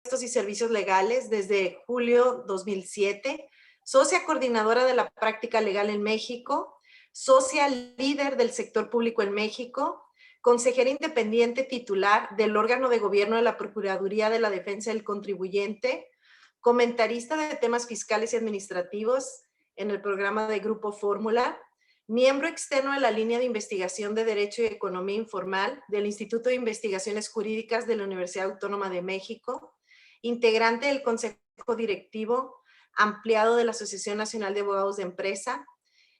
y servicios legales desde julio 2007, socia coordinadora de la práctica legal en México, socia líder del sector público en México, consejera independiente titular del órgano de gobierno de la Procuraduría de la Defensa del Contribuyente, comentarista de temas fiscales y administrativos en el programa de Grupo Fórmula, miembro externo de la línea de investigación de Derecho y Economía Informal del Instituto de Investigaciones Jurídicas de la Universidad Autónoma de México, integrante del Consejo Directivo ampliado de la Asociación Nacional de Abogados de Empresa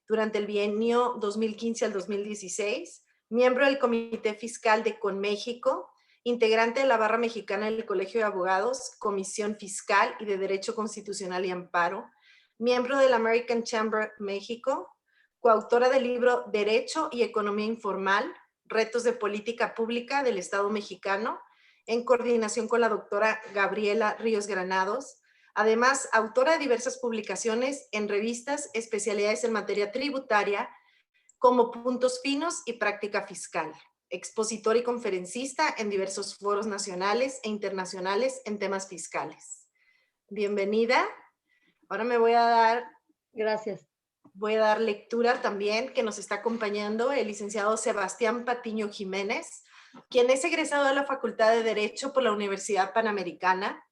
durante el bienio 2015 al 2016, miembro del Comité Fiscal de CONMéxico, integrante de la Barra Mexicana del Colegio de Abogados, Comisión Fiscal y de Derecho Constitucional y Amparo, miembro de la American Chamber México, coautora del libro Derecho y Economía Informal, Retos de Política Pública del Estado Mexicano, en coordinación con la doctora Gabriela Ríos Granados. Además, autora de diversas publicaciones en revistas, especialidades en materia tributaria, como Puntos Finos y Práctica Fiscal. Expositor y conferencista en diversos foros nacionales e internacionales en temas fiscales. Bienvenida. Ahora me voy a dar... Gracias. Voy a dar lectura también, que nos está acompañando el licenciado Sebastián Patiño Jiménez, quien es egresado de la Facultad de Derecho por la Universidad Panamericana,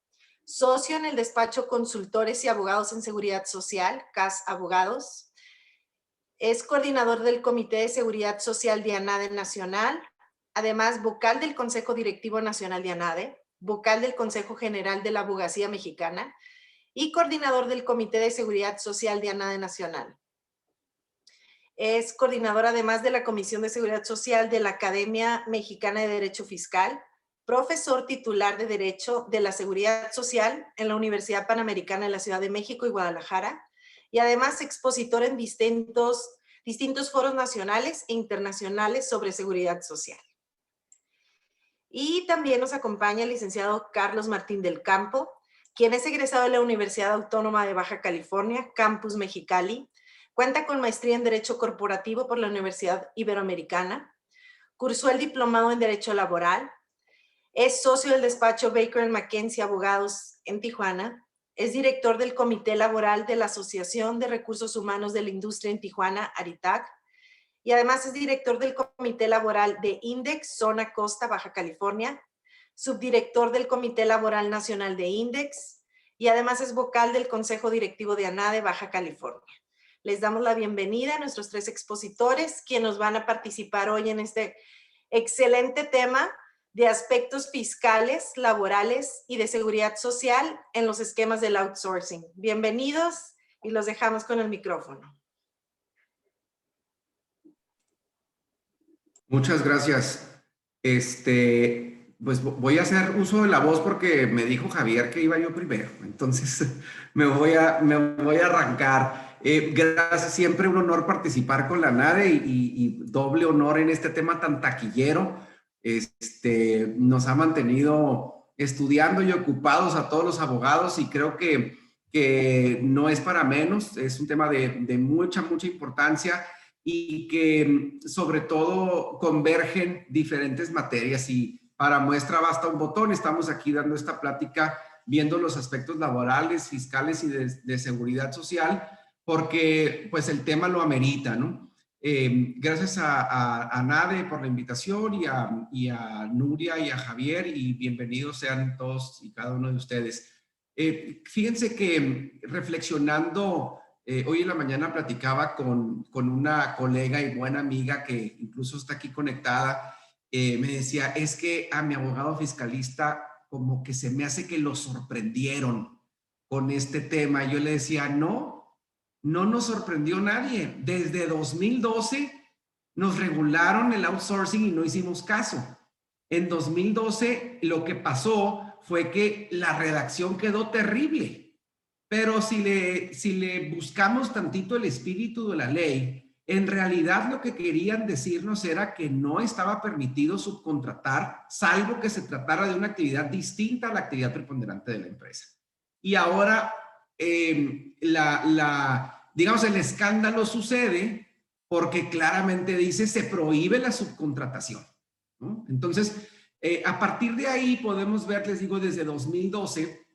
socio en el despacho Consultores y Abogados en Seguridad Social, CAS Abogados, es coordinador del Comité de Seguridad Social de ANADE Nacional, además vocal del Consejo Directivo Nacional de ANADE, vocal del Consejo General de la Abogacía Mexicana y coordinador del Comité de Seguridad Social de ANADE Nacional. Es coordinador además de la Comisión de Seguridad Social de la Academia Mexicana de Derecho Fiscal, profesor titular de Derecho de la Seguridad Social en la Universidad Panamericana de la Ciudad de México y Guadalajara, y además expositor en distintos foros nacionales e internacionales sobre seguridad social. Y también nos acompaña el licenciado Carlos Martín del Campo, quien es egresado de la Universidad Autónoma de Baja California, Campus Mexicali. Cuenta con maestría en Derecho Corporativo por la Universidad Iberoamericana. Cursó el diplomado en Derecho Laboral. Es socio del despacho Baker & McKenzie Abogados en Tijuana. Es director del Comité Laboral de la Asociación de Recursos Humanos de la Industria en Tijuana, ARITAC. Y además es director del Comité Laboral de INDEX, Zona Costa, Baja California. Subdirector del Comité Laboral Nacional de INDEX. Y además es vocal del Consejo Directivo de ANADE, Baja California. Les damos la bienvenida a nuestros tres expositores, quienes nos van a participar hoy en este excelente tema de aspectos fiscales, laborales y de seguridad social en los esquemas del outsourcing. Bienvenidos y los dejamos con el micrófono. Muchas gracias. Pues voy a hacer uso de la voz porque me dijo Javier que iba yo primero. Entonces me voy a arrancar. Gracias, siempre un honor participar con la ANADE y doble honor en este tema tan taquillero. Nos ha mantenido estudiando y ocupados a todos los abogados y creo que no es para menos. Es un tema de mucha importancia y que sobre todo convergen diferentes materias y para muestra basta un botón. Estamos aquí dando esta plática viendo los aspectos laborales, fiscales y de seguridad social porque pues el tema lo amerita, ¿no? Gracias a NADE por la invitación y a Nuria y a Javier y bienvenidos sean todos y cada uno de ustedes. Fíjense que reflexionando, hoy en la mañana platicaba con una colega y buena amiga que incluso está aquí conectada, me decía, es que a mi abogado fiscalista como que se me hace que lo sorprendieron con este tema. Yo le decía, no nos sorprendió nadie. Desde 2012 nos regularon el outsourcing y no hicimos caso. En 2012 lo que pasó fue que la redacción quedó terrible. Pero si le buscamos tantito el espíritu de la ley, en realidad lo que querían decirnos era que no estaba permitido subcontratar, salvo que se tratara de una actividad distinta a la actividad preponderante de la empresa. Y ahora digamos, el escándalo sucede porque claramente dice se prohíbe la subcontratación, ¿no? Entonces, A partir de ahí podemos ver, les digo, desde 2012,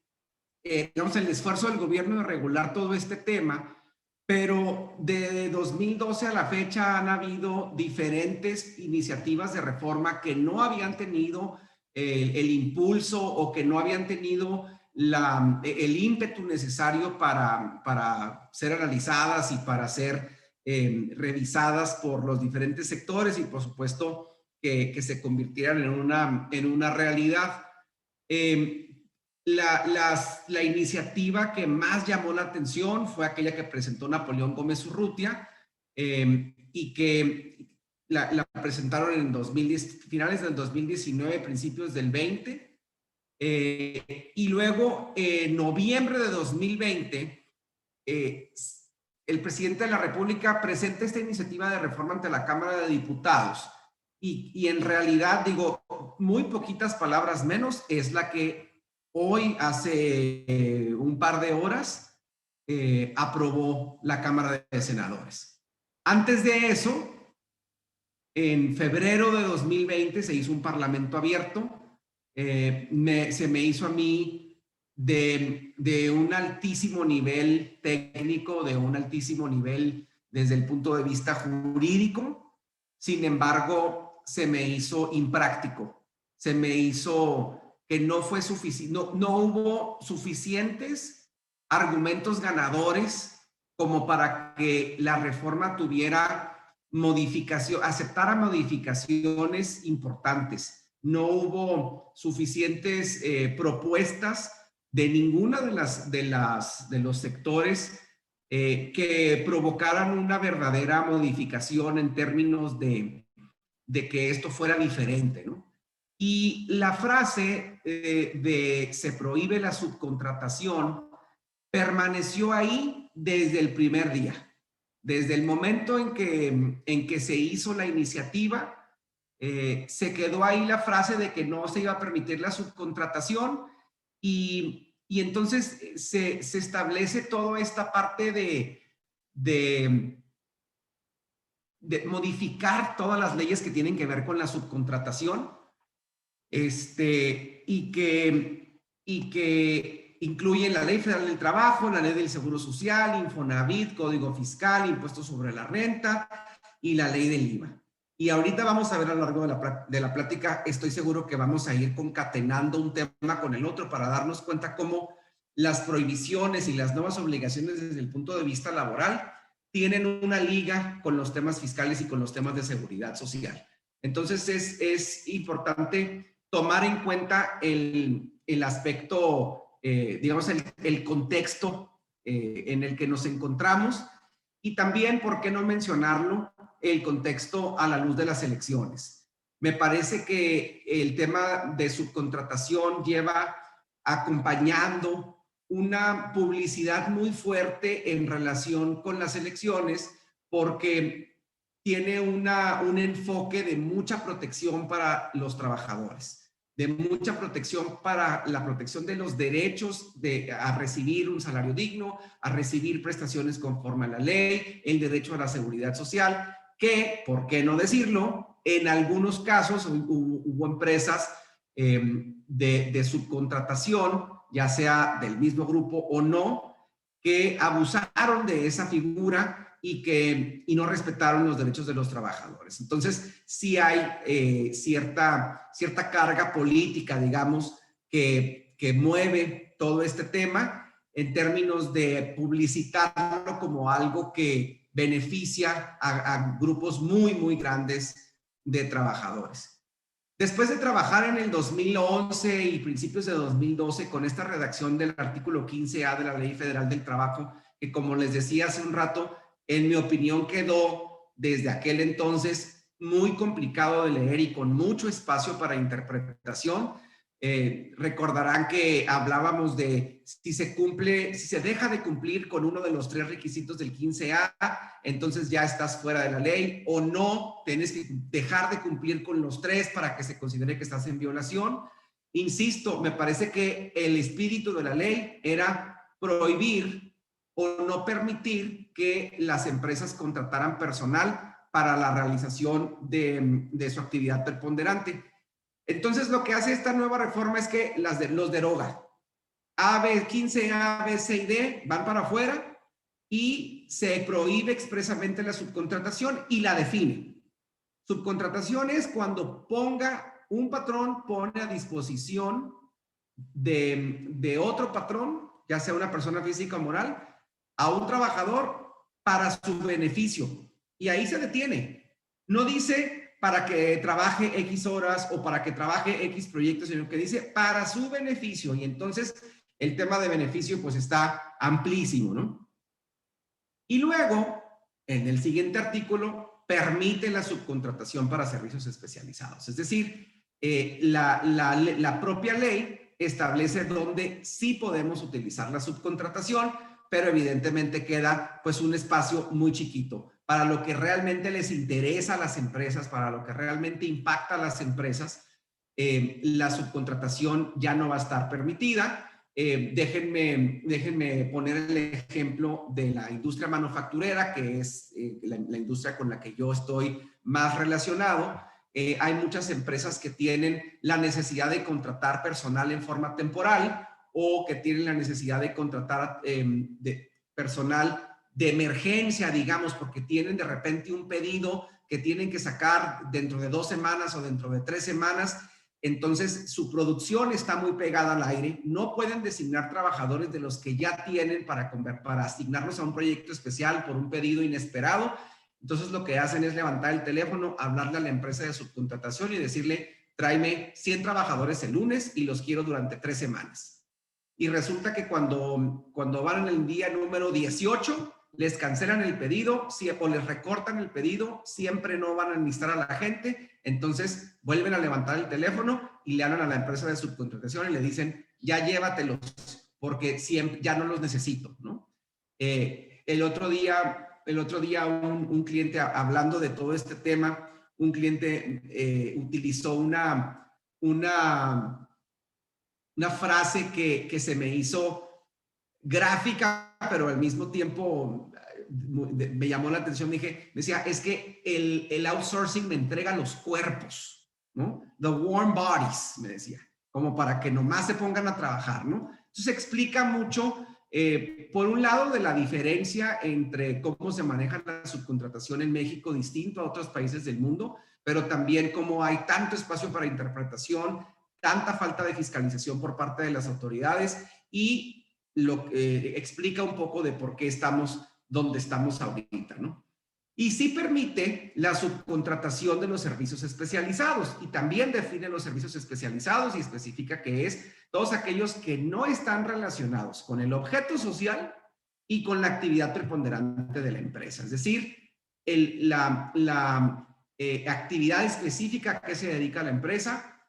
digamos, el esfuerzo del gobierno de regular todo este tema, pero de 2012 a la fecha han habido diferentes iniciativas de reforma que no habían tenido el impulso o que no habían tenido el ímpetu necesario para ser analizadas y para ser revisadas por los diferentes sectores y por supuesto que se convirtieran en una realidad. La iniciativa que más llamó la atención fue aquella que presentó Napoleón Gómez Urrutia y que la presentaron en 2010, finales del 2019, principios del 20. Y luego, en noviembre de 2020, el presidente de la República presenta esta iniciativa de reforma ante la Cámara de Diputados. Y en realidad, digo, muy poquitas palabras menos, es la que hoy, hace un par de horas, aprobó la Cámara de Senadores. Antes de eso, en febrero de 2020 se hizo un parlamento abierto. Se me hizo a mí de un altísimo nivel técnico, de un altísimo nivel desde el punto de vista jurídico. Sin embargo, se me hizo impráctico. Se me hizo que no fue suficiente, no hubo suficientes argumentos ganadores como para que la reforma tuviera aceptara modificaciones importantes. No hubo suficientes propuestas de ninguna de los sectores que provocaran una verdadera modificación en términos de que esto fuera diferente, ¿no? Y la frase de se prohíbe la subcontratación permaneció ahí desde el primer día. Desde el momento en que se hizo la iniciativa, se quedó ahí la frase de que no se iba a permitir la subcontratación y entonces se establece toda esta parte de modificar todas las leyes que tienen que ver con la subcontratación, y que incluyen la Ley Federal del Trabajo, la Ley del Seguro Social, Infonavit, Código Fiscal, Impuestos sobre la Renta y la Ley del IVA. Y ahorita vamos a ver a lo largo de la plática, estoy seguro que vamos a ir concatenando un tema con el otro para darnos cuenta cómo las prohibiciones y las nuevas obligaciones desde el punto de vista laboral tienen una liga con los temas fiscales y con los temas de seguridad social. Entonces es importante tomar en cuenta el aspecto, digamos, el contexto en el que nos encontramos y también, ¿por qué no mencionarlo?, el contexto a la luz de las elecciones. Me parece que el tema de subcontratación lleva acompañando una publicidad muy fuerte en relación con las elecciones porque tiene un enfoque de mucha protección para los trabajadores, de mucha protección para la protección de los derechos a recibir un salario digno, a recibir prestaciones conforme a la ley, el derecho a la seguridad social, que, ¿por qué no decirlo?, en algunos casos hubo empresas de subcontratación, ya sea del mismo grupo o no, que abusaron de esa figura y no respetaron los derechos de los trabajadores. Entonces, sí hay cierta carga política, digamos, que mueve todo este tema en términos de publicitarlo como algo que beneficia a grupos muy, muy grandes de trabajadores. Después de trabajar en el 2011 y principios de 2012 con esta redacción del artículo 15A de la Ley Federal del Trabajo, que como les decía hace un rato, en mi opinión quedó desde aquel entonces muy complicado de leer y con mucho espacio para interpretación. Recordarán que hablábamos de si se deja de cumplir con uno de los 3 requisitos del 15A, entonces ya estás fuera de la ley, o no, tienes que dejar de cumplir con los 3 para que se considere que estás en violación. Insisto, me parece que el espíritu de la ley era prohibir o no permitir que las empresas contrataran personal para la realización de su actividad preponderante. Entonces, lo que hace esta nueva reforma es que los deroga. 15, A, B, C y D van para afuera y se prohíbe expresamente la subcontratación y la define. Subcontratación es cuando un patrón pone a disposición de otro patrón, ya sea una persona física o moral, a un trabajador para su beneficio. Y ahí se detiene. No dice para que trabaje X horas o para que trabaje X proyectos, sino que dice para su beneficio. Y entonces el tema de beneficio pues está amplísimo, ¿no? Y luego, en el siguiente artículo, permite la subcontratación para servicios especializados. Es decir, la propia ley establece dónde sí podemos utilizar la subcontratación, pero evidentemente queda pues un espacio muy chiquito. Para lo que realmente les interesa a las empresas, para lo que realmente impacta a las empresas, la subcontratación ya no va a estar permitida. Déjenme poner el ejemplo de la industria manufacturera, que es la industria con la que yo estoy más relacionado. Hay muchas empresas que tienen la necesidad de contratar personal en forma temporal o que tienen la necesidad de contratar de personal de emergencia, digamos, porque tienen de repente un pedido que tienen que sacar dentro de 2 semanas o dentro de 3 semanas. Entonces, su producción está muy pegada al aire. No pueden designar trabajadores de los que ya tienen para asignarlos a un proyecto especial por un pedido inesperado. Entonces, lo que hacen es levantar el teléfono, hablarle a la empresa de subcontratación y decirle, tráeme 100 trabajadores el lunes y los quiero durante 3 semanas. Y resulta que cuando van en el día número 18, les cancelan el pedido o les recortan el pedido, siempre no van a necesitar a la gente, entonces vuelven a levantar el teléfono y le hablan a la empresa de subcontratación y le dicen, ya llévatelos, porque ya no los necesito, ¿no? El otro día un cliente, hablando de todo este tema, un cliente utilizó una frase que se me hizo gráfica, pero al mismo tiempo me llamó la atención. Decía, es que el outsourcing me entrega los cuerpos, ¿no? The warm bodies, me decía, como para que nomás se pongan a trabajar, ¿no? Entonces explica mucho, por un lado, de la diferencia entre cómo se maneja la subcontratación en México, distinto a otros países del mundo, pero también cómo hay tanto espacio para interpretación, tanta falta de fiscalización por parte de las autoridades y explica un poco de por qué estamos donde estamos ahorita, ¿no? Y sí permite la subcontratación de los servicios especializados y también define los servicios especializados y especifica que es todos aquellos que no están relacionados con el objeto social y con la actividad preponderante de la empresa. Es decir, la actividad específica a que se dedica la empresa,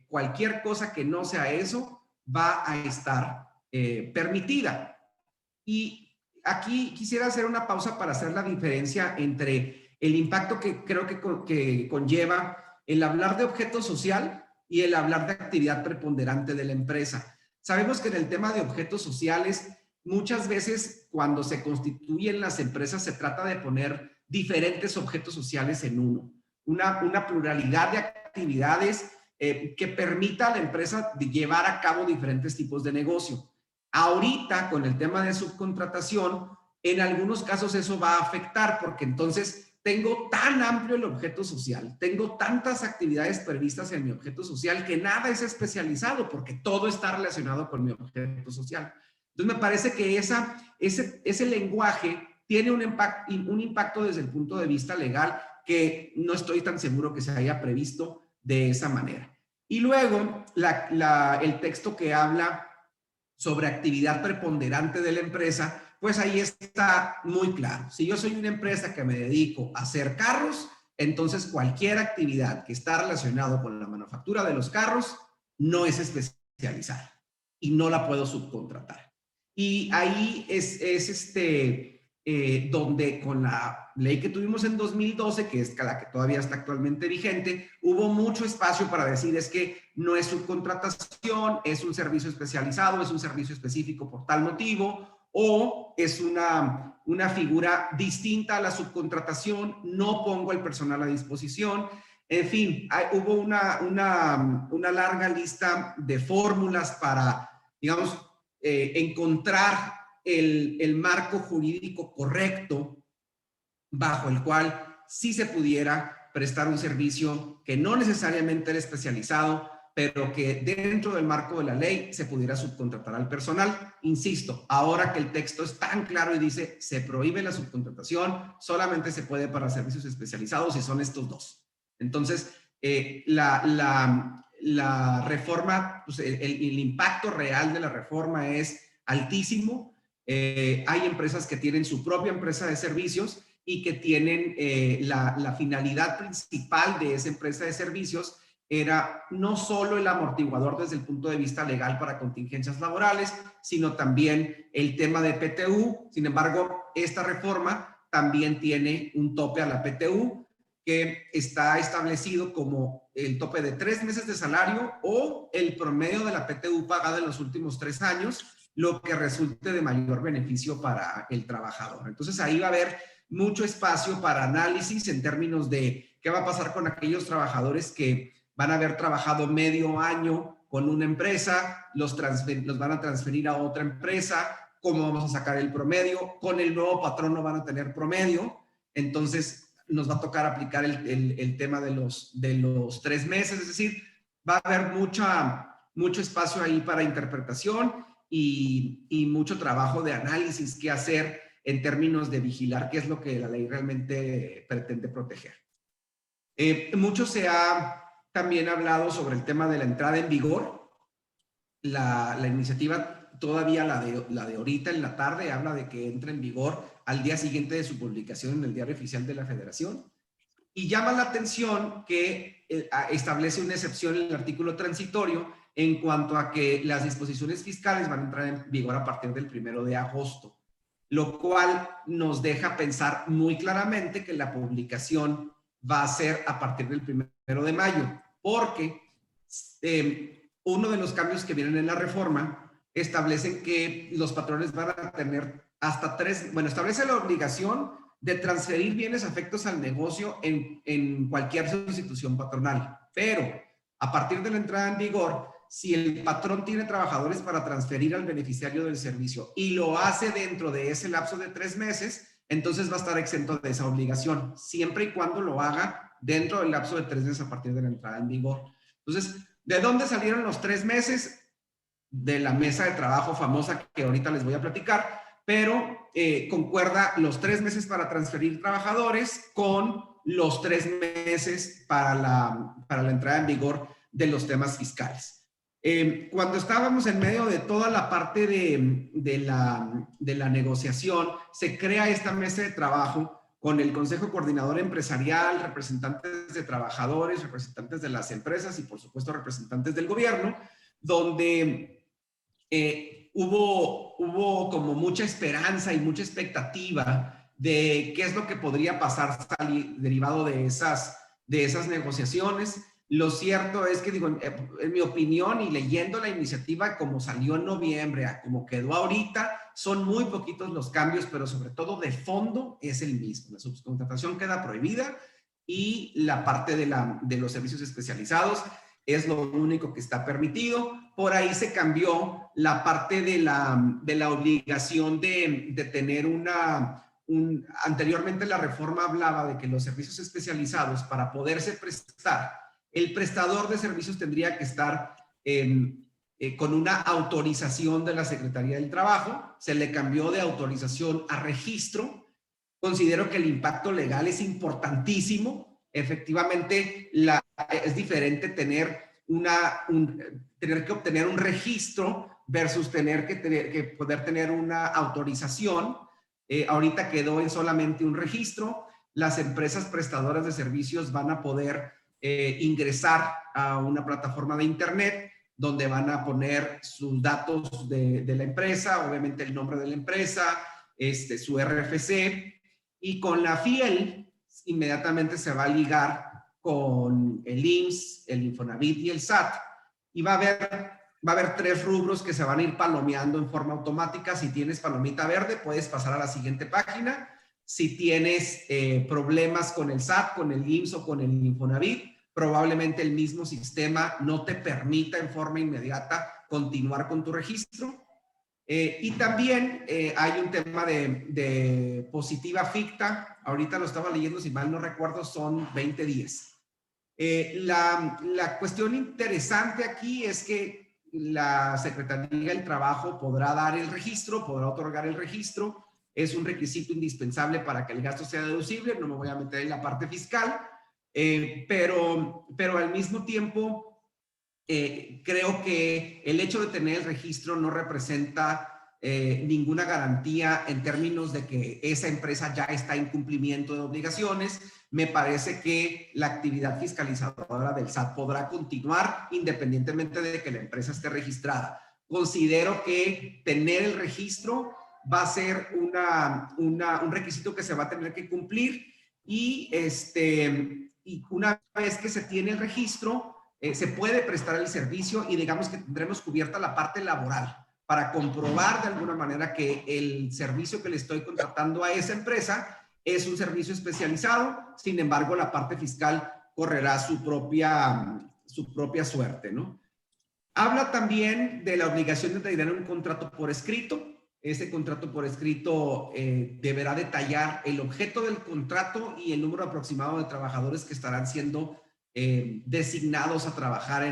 cualquier cosa que no sea eso va a estar permitida. Y aquí quisiera hacer una pausa para hacer la diferencia entre el impacto que creo que conlleva el hablar de objeto social y el hablar de actividad preponderante de la empresa. Sabemos que en el tema de objetos sociales, muchas veces cuando se constituyen las empresas se trata de poner diferentes objetos sociales en uno. Una pluralidad de actividades que permita a la empresa llevar a cabo diferentes tipos de negocio. Ahorita, con el tema de subcontratación, en algunos casos eso va a afectar porque entonces tengo tan amplio el objeto social, tengo tantas actividades previstas en mi objeto social que nada es especializado porque todo está relacionado con mi objeto social. Entonces me parece que ese lenguaje tiene un impacto desde el punto de vista legal que no estoy tan seguro que se haya previsto de esa manera. Y luego el texto que habla sobre actividad preponderante de la empresa, pues ahí está muy claro. Si yo soy una empresa que me dedico a hacer carros, entonces cualquier actividad que está relacionada con la manufactura de los carros no es especializada y no la puedo subcontratar. Y ahí es donde con la ley que tuvimos en 2012, que es la que todavía está actualmente vigente, hubo mucho espacio para decir es que no es subcontratación, es un servicio especializado, es un servicio específico por tal motivo, o es una figura distinta a la subcontratación, no pongo el personal a disposición. En fin, hubo una larga lista de fórmulas para, digamos, encontrar el marco jurídico correcto bajo el cual sí se pudiera prestar un servicio que no necesariamente era especializado, pero que dentro del marco de la ley se pudiera subcontratar al personal. Insisto, ahora que el texto es tan claro y dice se prohíbe la subcontratación, solamente se puede para servicios especializados y son estos dos. Entonces, la reforma, pues el impacto real de la reforma es altísimo. Hay empresas que tienen su propia empresa de servicios y que tienen la finalidad principal de esa empresa de servicios era no solo el amortiguador desde el punto de vista legal para contingencias laborales, sino también el tema de PTU. Sin embargo, esta reforma también tiene un tope a la PTU que está establecido como el tope de 3 meses de salario o el promedio de la PTU pagada en los últimos 3 años, lo que resulte de mayor beneficio para el trabajador. Entonces ahí va a haber mucho espacio para análisis en términos de qué va a pasar con aquellos trabajadores que van a haber trabajado medio año con una empresa, los van a transferir a otra empresa, cómo vamos a sacar el promedio, con el nuevo patrón no van a tener promedio, entonces nos va a tocar aplicar el tema de los 3 meses, es decir, va a haber mucho espacio ahí para interpretación y mucho trabajo de análisis que hacer en términos de vigilar qué es lo que la ley realmente pretende proteger. Mucho se ha también hablado sobre el tema de la entrada en vigor. La iniciativa, todavía la de ahorita en la tarde, habla de que entre en vigor al día siguiente de su publicación en el Diario Oficial de la Federación. Y llama la atención que establece una excepción en el artículo transitorio en cuanto a que las disposiciones fiscales van a entrar en vigor a partir del 1 de agosto, lo cual nos deja pensar muy claramente que la publicación va a ser a partir del 1 de mayo, porque uno de los cambios que vienen en la reforma establecen que los patrones van a tener hasta 3, bueno, establece la obligación de transferir bienes afectos al negocio en cualquier sustitución patronal, pero a partir de la entrada en vigor, si el patrón tiene trabajadores para transferir al beneficiario del servicio y lo hace dentro de ese lapso de 3 meses, entonces va a estar exento de esa obligación, siempre y cuando lo haga dentro del lapso de 3 meses a partir de la entrada en vigor. Entonces, ¿de dónde salieron los 3 meses? De la mesa de trabajo famosa que ahorita les voy a platicar, pero concuerda los 3 meses para transferir trabajadores con los 3 meses para la entrada en vigor de los temas fiscales. Cuando estábamos en medio de toda la parte de la negociación, se crea esta mesa de trabajo con el Consejo Coordinador Empresarial, representantes de trabajadores, representantes de las empresas y por supuesto representantes del gobierno, donde hubo como mucha esperanza y mucha expectativa de qué es lo que podría pasar derivado de esas negociaciones. Lo cierto es que, digo, en mi opinión y leyendo la iniciativa como salió en noviembre a como quedó ahorita, son muy poquitos los cambios, pero sobre todo de fondo es el mismo. La subcontratación queda prohibida y la parte de los servicios especializados es lo único que está permitido. Por ahí se cambió la parte de la obligación de tener anteriormente la reforma hablaba de que los servicios especializados para poderse prestar, el prestador de servicios tendría que estar con una autorización de la Secretaría del Trabajo. Se le cambió de autorización a registro. Considero que el impacto legal es importantísimo. Efectivamente, es diferente tener que obtener un registro versus tener que poder tener una autorización. Ahorita quedó en solamente un registro. Las empresas prestadoras de servicios van a poder ingresar a una plataforma de internet donde van a poner sus datos de la empresa, obviamente el nombre de la empresa, su RFC, y con la FIEL inmediatamente se va a ligar con el IMSS, el Infonavit y el SAT, y va a haber 3 rubros que se van a ir palomeando en forma automática. Si tienes palomita verde, puedes pasar a la siguiente página. Si tienes problemas con el SAT, con el IMSS o con el Infonavit, probablemente el mismo sistema no te permita en forma inmediata continuar con tu registro. Y también hay un tema de positiva ficta. Ahorita lo estaba leyendo, si mal no recuerdo, son 20 días. La cuestión interesante aquí es que la Secretaría del Trabajo podrá dar el registro, podrá otorgar el registro. Es un requisito indispensable para que el gasto sea deducible. No me voy a meter en la parte fiscal, pero al mismo tiempo creo que el hecho de tener el registro no representa ninguna garantía en términos de que esa empresa ya está en cumplimiento de obligaciones. Me parece que la actividad fiscalizadora del SAT podrá continuar independientemente de que la empresa esté registrada. Considero que tener el registro va a ser un requisito que se va a tener que cumplir y una vez que se tiene el registro, se puede prestar el servicio y digamos que tendremos cubierta la parte laboral para comprobar de alguna manera que el servicio que le estoy contratando a esa empresa es un servicio especializado. Sin embargo, la parte fiscal correrá su propia suerte, ¿no? Habla también de la obligación de tener un contrato por escrito. Ese contrato por escrito deberá detallar el objeto del contrato y el número aproximado de trabajadores que estarán siendo designados a trabajar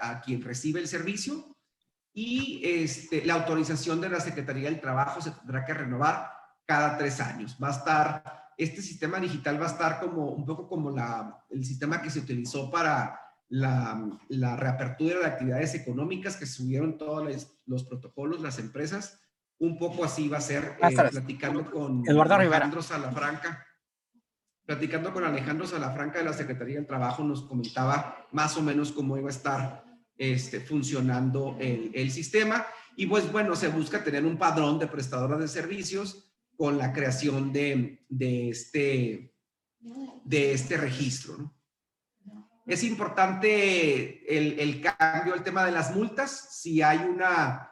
a quien recibe el servicio, y la autorización de la Secretaría del Trabajo se tendrá que renovar cada 3 años. Este sistema digital va a estar un poco como el sistema que se utilizó para la reapertura de actividades económicas, que subieron todos los protocolos, las empresas. Un poco así va a ser, platicando con Alejandro Salafranca. Platicando con Alejandro Salafranca de la Secretaría del Trabajo, nos comentaba más o menos cómo iba a estar funcionando el sistema. Y pues bueno, se busca tener un padrón de prestadoras de servicios con la creación de este registro, ¿no? Es importante el cambio, el tema de las multas. Si hay una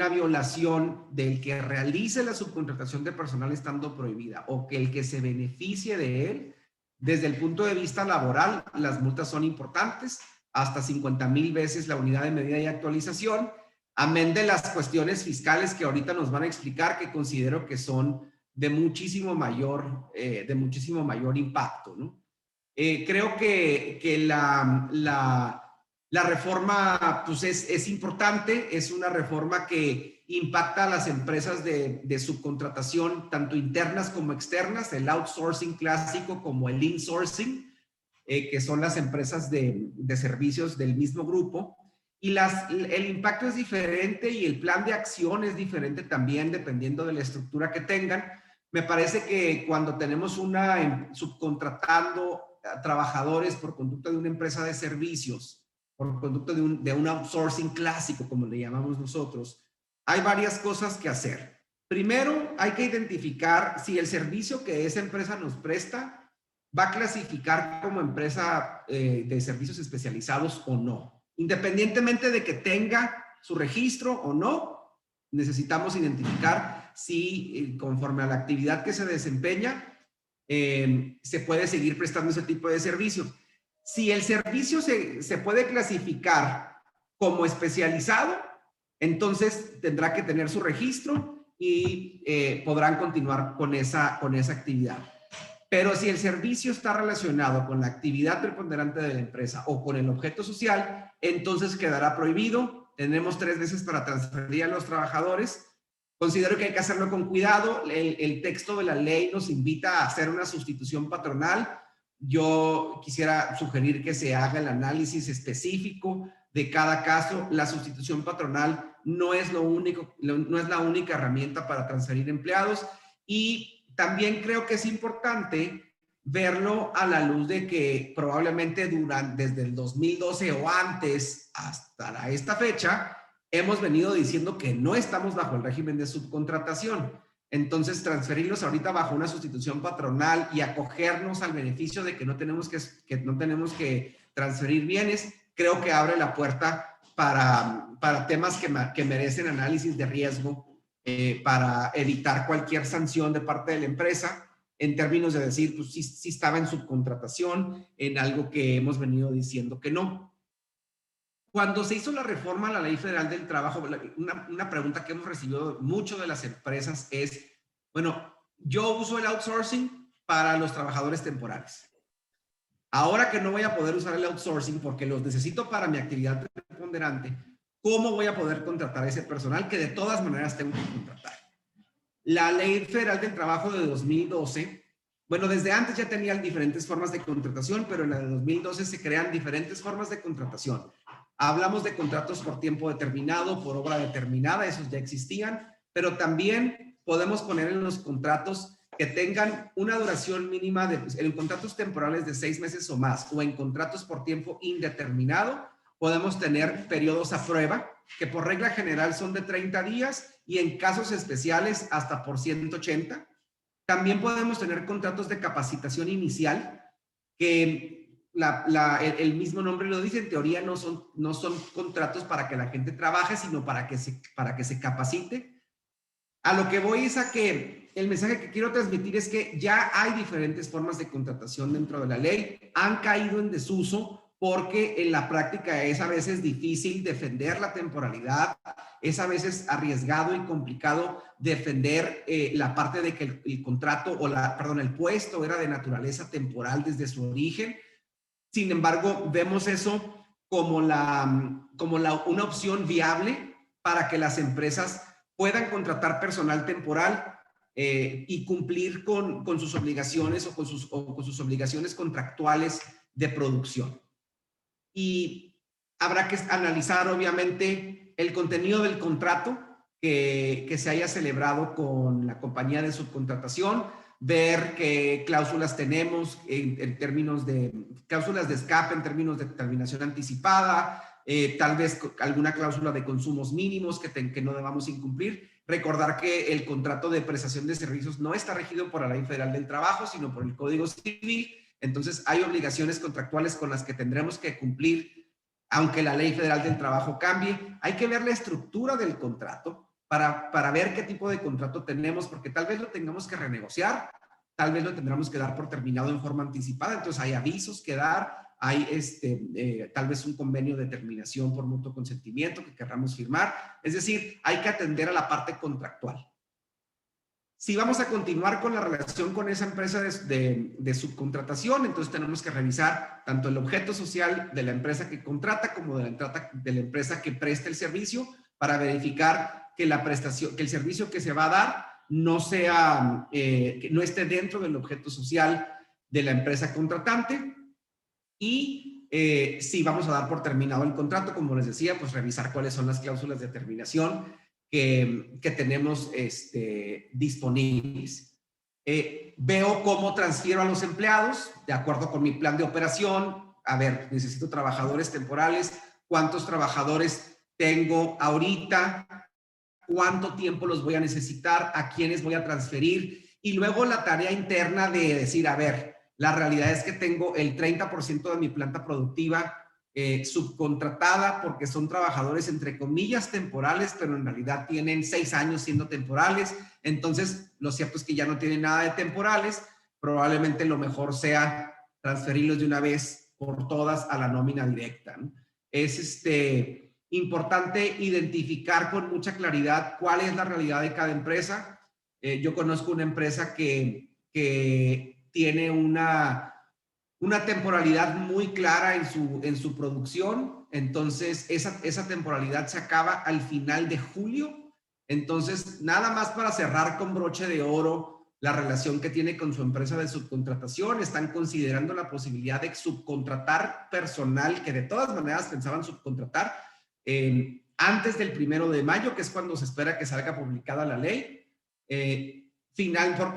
violación del que realice la subcontratación de personal estando prohibida o que el que se beneficie de él, desde el punto de vista laboral, las multas son importantes, hasta 50,000 veces la unidad de medida y actualización, amén de las cuestiones fiscales que ahorita nos van a explicar, que considero que son de muchísimo mayor impacto, ¿no? Creo que la reforma pues es importante, es una reforma que impacta a las empresas de subcontratación, tanto internas como externas, el outsourcing clásico como el insourcing, que son las empresas de servicios del mismo grupo. Y el impacto es diferente y el plan de acción es diferente también dependiendo de la estructura que tengan. Me parece que cuando tenemos subcontratando a trabajadores por conducta de una empresa de servicios, por conducta de un outsourcing clásico, como le llamamos nosotros, hay varias cosas que hacer. Primero, hay que identificar si el servicio que esa empresa nos presta va a clasificar como empresa de servicios especializados o no. Independientemente de que tenga su registro o no, necesitamos identificar si conforme a la actividad que se desempeña, se puede seguir prestando ese tipo de servicio. Si el servicio se puede clasificar como especializado, entonces tendrá que tener su registro y podrán continuar con esa actividad. Pero si el servicio está relacionado con la actividad preponderante de la empresa o con el objeto social, entonces quedará prohibido. Tenemos 3 meses para transferir a los trabajadores. Considero que hay que hacerlo con cuidado. El texto de la ley nos invita a hacer una sustitución patronal. Yo quisiera sugerir que se haga el análisis específico de cada caso. La sustitución patronal no es la única herramienta para transferir empleados, y también creo que es importante verlo a la luz de que probablemente desde el 2012 o antes hasta esta fecha hemos venido diciendo que no estamos bajo el régimen de subcontratación. Entonces, transferirlos ahorita bajo una sustitución patronal y acogernos al beneficio de que no tenemos que transferir bienes, creo que abre la puerta para temas que merecen análisis de riesgo, para evitar cualquier sanción de parte de la empresa. en términos de decir, pues sí estaba en subcontratación, en algo que hemos venido diciendo que no. Cuando se hizo la reforma a la Ley Federal del Trabajo, una pregunta que hemos recibido mucho de las empresas es, bueno, yo uso el outsourcing para los trabajadores temporales. Ahora que no voy a poder usar el outsourcing porque los necesito para mi actividad preponderante, ¿cómo voy a poder contratar a ese personal que de todas maneras tengo que contratar? La Ley Federal del Trabajo de 2012, bueno, desde antes ya tenían diferentes formas de contratación, pero en la de 2012 se crean diferentes formas de contratación. Hablamos de contratos por tiempo determinado, por obra determinada, esos ya existían, pero también podemos poner en los contratos que tengan una duración mínima en contratos temporales de 6 meses o más, o en contratos por tiempo indeterminado, podemos tener periodos a prueba, que por regla general son de 30 días y en casos especiales hasta por 180. También podemos tener contratos de capacitación inicial, que el mismo nombre lo dice, en teoría no son contratos para que la gente trabaje, sino para que se capacite. A lo que voy es a que el mensaje que quiero transmitir es que ya hay diferentes formas de contratación dentro de la ley, han caído en desuso porque en la práctica es a veces difícil defender la temporalidad, es a veces arriesgado y complicado defender la parte de que el contrato el puesto era de naturaleza temporal desde su origen. Sin embargo, vemos eso como una opción viable para que las empresas puedan contratar personal temporal y cumplir con sus obligaciones o con sus obligaciones contractuales de producción. Y habrá que analizar, obviamente, el contenido del contrato que se haya celebrado con la compañía de subcontratación, ver qué cláusulas tenemos en términos de cláusulas de escape, en términos de terminación anticipada, tal vez alguna cláusula de consumos mínimos que no debamos incumplir. Recordar que el contrato de prestación de servicios no está regido por la Ley Federal del Trabajo, sino por el Código Civil. Entonces, hay obligaciones contractuales con las que tendremos que cumplir, aunque la Ley Federal del Trabajo cambie. Hay que ver la estructura del contrato para ver qué tipo de contrato tenemos, porque tal vez lo tengamos que renegociar, tal vez lo tendremos que dar por terminado en forma anticipada. Entonces, hay avisos que dar, hay tal vez un convenio de terminación por mutuo consentimiento que querramos firmar. Es decir, hay que atender a la parte contractual. Si vamos a continuar con la relación con esa empresa de subcontratación, entonces tenemos que revisar tanto el objeto social de la empresa que contrata como de la empresa que presta el servicio para verificar que el servicio que se va a dar que no esté dentro del objeto social de la empresa contratante. Y si vamos a dar por terminado el contrato, como les decía, pues revisar cuáles son las cláusulas de terminación que tenemos disponibles. Veo cómo transfiero a los empleados de acuerdo con mi plan de operación. A ver, necesito trabajadores temporales. ¿Cuántos trabajadores tengo ahorita? ¿Cuánto tiempo los voy a necesitar? ¿A quiénes voy a transferir? Y luego la tarea interna de decir, a ver, la realidad es que tengo el 30% de mi planta productiva subcontratada porque son trabajadores entre comillas temporales, pero en realidad tienen 6 años siendo temporales. Entonces, lo cierto es que ya no tienen nada de temporales. Probablemente lo mejor sea transferirlos de una vez por todas a la nómina directa, ¿no? Es importante identificar con mucha claridad cuál es la realidad de cada empresa. Yo conozco una empresa que tiene una temporalidad muy clara en su producción. Entonces, esa temporalidad se acaba al final de julio. Entonces, nada más para cerrar con broche de oro la relación que tiene con su empresa de subcontratación, están considerando la posibilidad de subcontratar personal que de todas maneras pensaban subcontratar antes del 1 de mayo, que es cuando se espera que salga publicada la ley.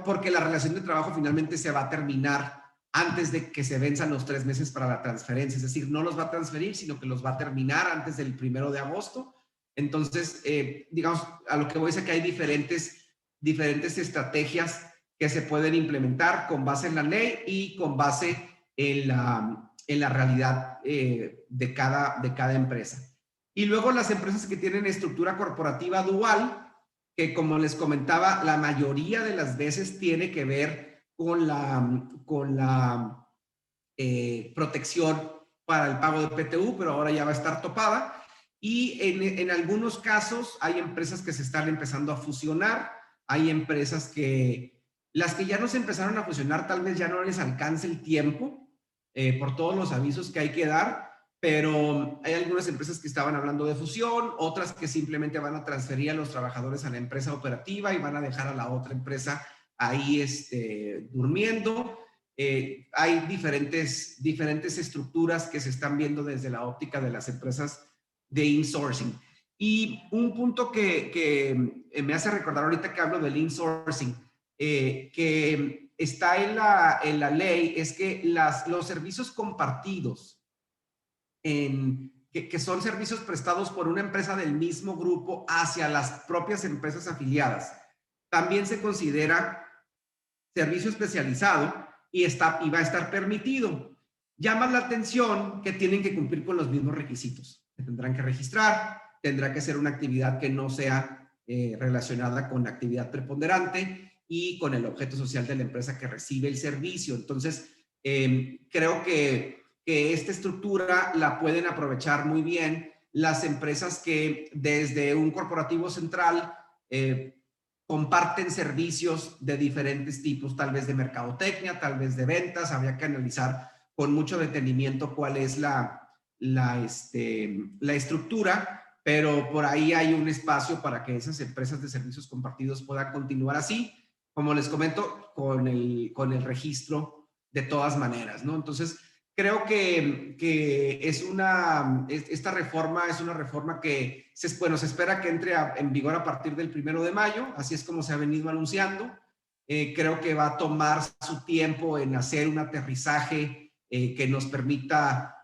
Porque la relación de trabajo finalmente se va a terminar antes de que se venzan los 3 meses para la transferencia. Es decir, no los va a transferir, sino que los va a terminar antes del 1 de agosto. Entonces, digamos, a lo que voy es que hay diferentes estrategias que se pueden implementar con base en la ley y con base en la realidad de cada empresa. Y luego las empresas que tienen estructura corporativa dual, que como les comentaba, la mayoría de las veces tiene que ver con la protección para el pago de PTU, pero ahora ya va a estar topada. Y en algunos casos hay empresas que se están empezando a fusionar, hay empresas las que ya no se empezaron a fusionar tal vez ya no les alcance el tiempo por todos los avisos que hay que dar, pero hay algunas empresas que estaban hablando de fusión, otras que simplemente van a transferir a los trabajadores a la empresa operativa y van a dejar a la otra empresa ahí durmiendo. Hay diferentes estructuras que se están viendo desde la óptica de las empresas de insourcing. Y un punto que me hace recordar ahorita que hablo del insourcing, que está en la ley, es que los servicios compartidos, que son servicios prestados por una empresa del mismo grupo hacia las propias empresas afiliadas, también se considera servicio especializado y va a estar permitido. Llama la atención que tienen que cumplir con los mismos requisitos. Se tendrán que registrar, tendrá que ser una actividad que no sea relacionada con actividad preponderante y con el objeto social de la empresa que recibe el servicio. Entonces, creo que esta estructura la pueden aprovechar muy bien las empresas que desde un corporativo central comparten servicios de diferentes tipos, tal vez de mercadotecnia, tal vez de ventas. Habría que analizar con mucho detenimiento cuál es la estructura, pero por ahí hay un espacio para que esas empresas de servicios compartidos puedan continuar así, como les comento, con el registro de todas maneras, ¿no? Entonces, creo que esta reforma es una reforma que se espera que entre en vigor a partir del 1 de mayo, así es como se ha venido anunciando. Creo que va a tomar su tiempo en hacer un aterrizaje que nos permita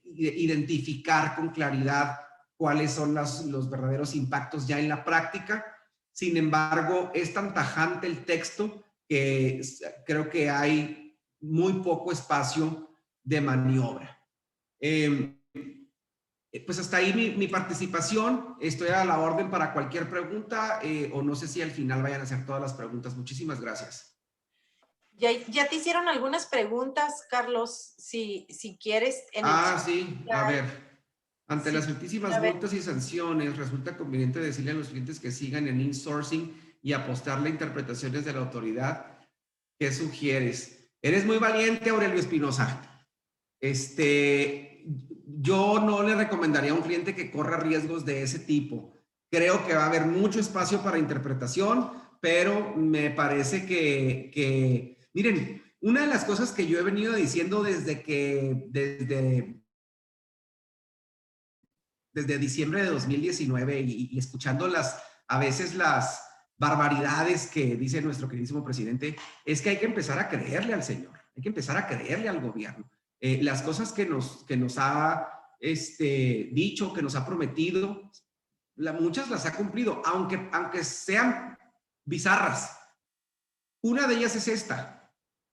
identificar con claridad cuáles son los verdaderos impactos ya en la práctica. Sin embargo, es tan tajante el texto que creo que hay muy poco espacio de maniobra. Pues hasta ahí mi participación. Estoy a la orden para cualquier pregunta o no sé si al final vayan a hacer todas las preguntas. Muchísimas gracias. Ya te hicieron algunas preguntas, Carlos, si quieres. Sí, a ver. Ante las altísimas ver. multas y sanciones, resulta conveniente decirle a los clientes que sigan en insourcing y apostarle a interpretaciones de la autoridad. ¿Qué sugieres? Eres muy valiente, Aurelio Espinosa. Yo no le recomendaría a un cliente que corra riesgos de ese tipo. Creo que va a haber mucho espacio para interpretación, pero me parece miren, una de las cosas que yo he venido diciendo desde diciembre de 2019 y escuchando a veces las barbaridades que dice nuestro queridísimo presidente, es que hay que empezar a creerle al señor, hay que empezar a creerle al gobierno. Las cosas que nos ha dicho, que nos ha prometido, muchas las ha cumplido, aunque sean bizarras. Una de ellas es esta.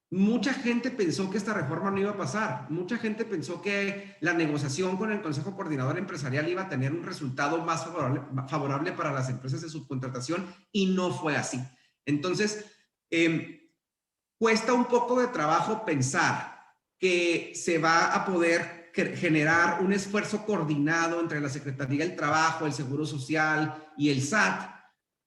Mucha gente pensó que esta reforma no iba a pasar. Mucha gente pensó que la negociación con el Consejo Coordinador Empresarial iba a tener un resultado más favorable para las empresas de subcontratación y no fue así. Entonces, cuesta un poco de trabajo pensar que se va a poder generar un esfuerzo coordinado entre la Secretaría del Trabajo, el Seguro Social y el SAT,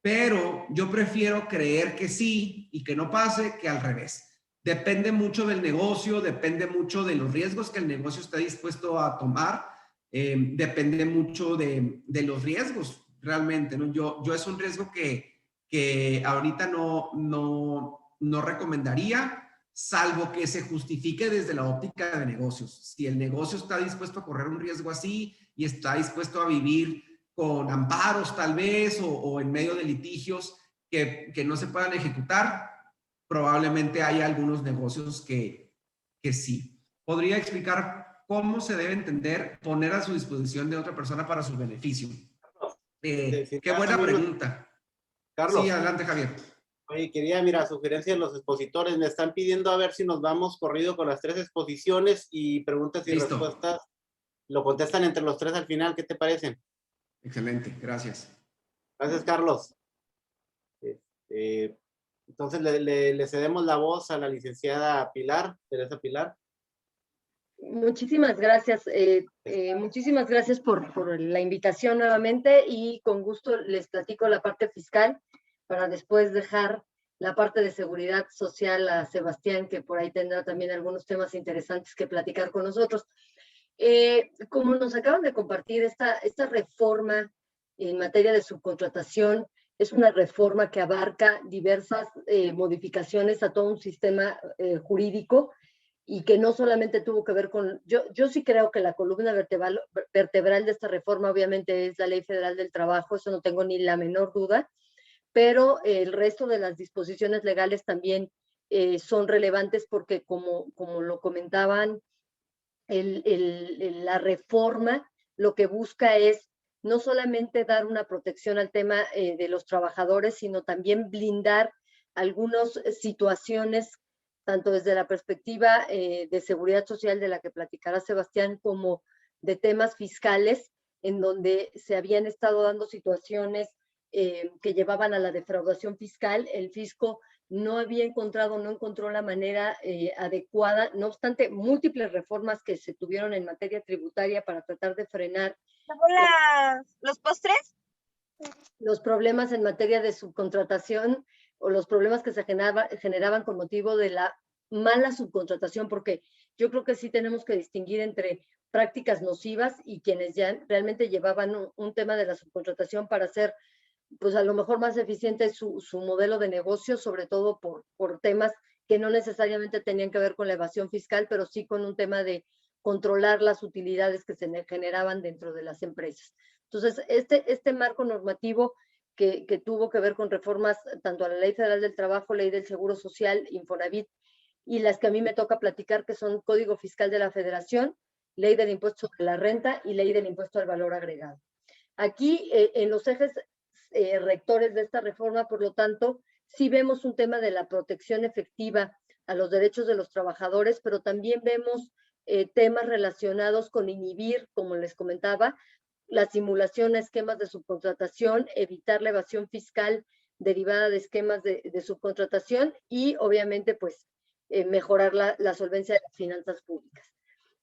pero yo prefiero creer que sí y que no pase que al revés. Depende mucho del negocio, depende mucho de los riesgos que el negocio está dispuesto a tomar, depende mucho de los riesgos realmente, ¿no? Yo es un riesgo que ahorita no recomendaría, salvo que se justifique desde la óptica de negocios. Si el negocio está dispuesto a correr un riesgo así y está dispuesto a vivir con amparos tal vez o en medio de litigios que no se puedan ejecutar, probablemente haya algunos negocios que sí. ¿Podría explicar cómo se debe entender poner a su disposición de otra persona para su beneficio? Qué buena pregunta. Carlos. Sí, adelante, Javier. Oye, mira, sugerencia de los expositores. Me están pidiendo a ver si nos vamos corrido con las 3 exposiciones y preguntas y Listo. respuestas. Lo contestan entre los 3 al final. ¿Qué te parecen? Excelente, gracias. Gracias, Carlos. Entonces le cedemos la voz a la licenciada Pilar, Teresa Pilar. Muchísimas gracias. Muchísimas gracias por la invitación nuevamente y con gusto les platico la parte fiscal para después dejar la parte de seguridad social a Sebastián, que por ahí tendrá también algunos temas interesantes que platicar con nosotros. Como nos acaban de compartir, esta reforma en materia de subcontratación es una reforma que abarca diversas modificaciones a todo un sistema jurídico y que no solamente tuvo que ver con... Yo sí creo que la columna vertebral de esta reforma obviamente es la Ley Federal del Trabajo, eso no tengo ni la menor duda, pero el resto de las disposiciones legales también son relevantes porque como lo comentaban, la reforma lo que busca es no solamente dar una protección al tema de los trabajadores, sino también blindar algunas situaciones, tanto desde la perspectiva de seguridad social de la que platicará Sebastián, como de temas fiscales, en donde se habían estado dando situaciones que llevaban a la defraudación fiscal. El fisco no encontró la manera adecuada, no obstante múltiples reformas que se tuvieron en materia tributaria para tratar de frenar los postres, los problemas en materia de subcontratación o los problemas que se generaban con motivo de la mala subcontratación, porque yo creo que sí tenemos que distinguir entre prácticas nocivas y quienes ya realmente llevaban un tema de la subcontratación para hacer pues a lo mejor más eficiente su modelo de negocio, sobre todo por temas que no necesariamente tenían que ver con la evasión fiscal, pero sí con un tema de controlar las utilidades que se generaban dentro de las empresas. Entonces, este marco normativo que tuvo que ver con reformas tanto a la Ley Federal del Trabajo, Ley del Seguro Social, Infonavit, y las que a mí me toca platicar, que son Código Fiscal de la Federación, Ley del Impuesto sobre la Renta y Ley del Impuesto al Valor Agregado. Aquí, en los ejes rectores de esta reforma, por lo tanto, sí vemos un tema de la protección efectiva a los derechos de los trabajadores, pero también vemos temas relacionados con inhibir, como les comentaba, la simulación a esquemas de subcontratación, evitar la evasión fiscal derivada de esquemas de subcontratación y, obviamente, pues, mejorar la solvencia de las finanzas públicas.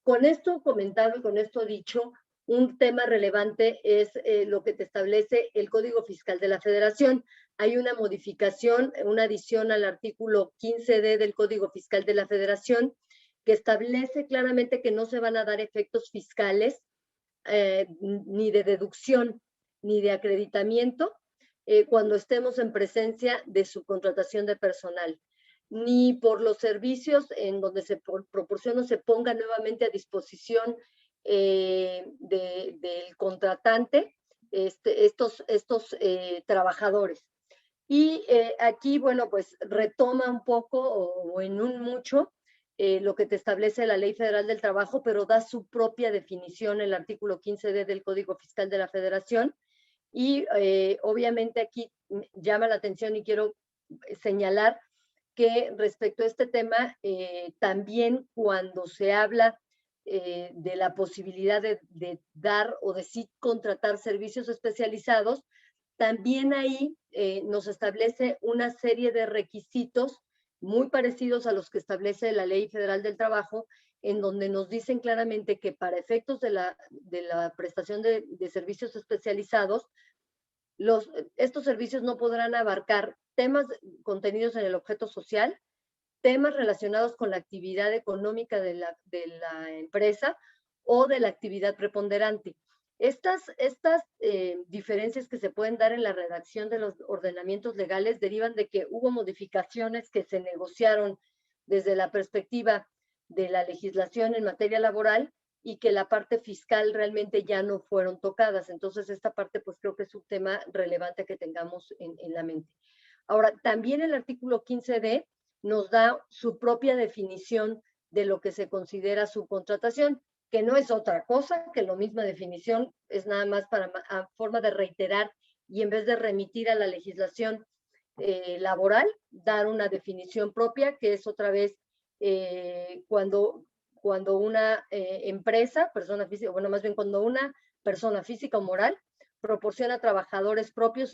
Con esto comentado y con esto dicho, un tema relevante es lo que te establece el Código Fiscal de la Federación. Hay una modificación, una adición al artículo 15D del Código Fiscal de la Federación que establece claramente que no se van a dar efectos fiscales ni de deducción ni de acreditamiento cuando estemos en presencia de subcontratación de personal, ni por los servicios en donde se proporciona o se ponga nuevamente a disposición del contratante estos trabajadores. Y aquí, bueno, pues retoma un poco o en un mucho lo que te establece la Ley Federal del Trabajo, pero da su propia definición el artículo 15D del Código Fiscal de la Federación. Y obviamente aquí llama la atención y quiero señalar que respecto a este tema, también cuando se habla de la posibilidad de dar o de sí contratar servicios especializados, también ahí nos establece una serie de requisitos muy parecidos a los que establece la Ley Federal del Trabajo, en donde nos dicen claramente que para efectos de la prestación de servicios especializados, estos servicios no podrán abarcar temas contenidos en el objeto social, temas relacionados con la actividad económica de la empresa o de la actividad preponderante. Estas diferencias que se pueden dar en la redacción de los ordenamientos legales derivan de que hubo modificaciones que se negociaron desde la perspectiva de la legislación en materia laboral y que la parte fiscal realmente ya no fueron tocadas. Entonces, esta parte pues creo que es un tema relevante que tengamos en la mente. Ahora, también el artículo 15D nos da su propia definición de lo que se considera subcontratación, que no es otra cosa que la misma definición, es nada más a forma de reiterar y en vez de remitir a la legislación laboral, dar una definición propia, que es otra vez cuando una empresa, persona física, bueno, más bien cuando una persona física o moral proporciona trabajadores propios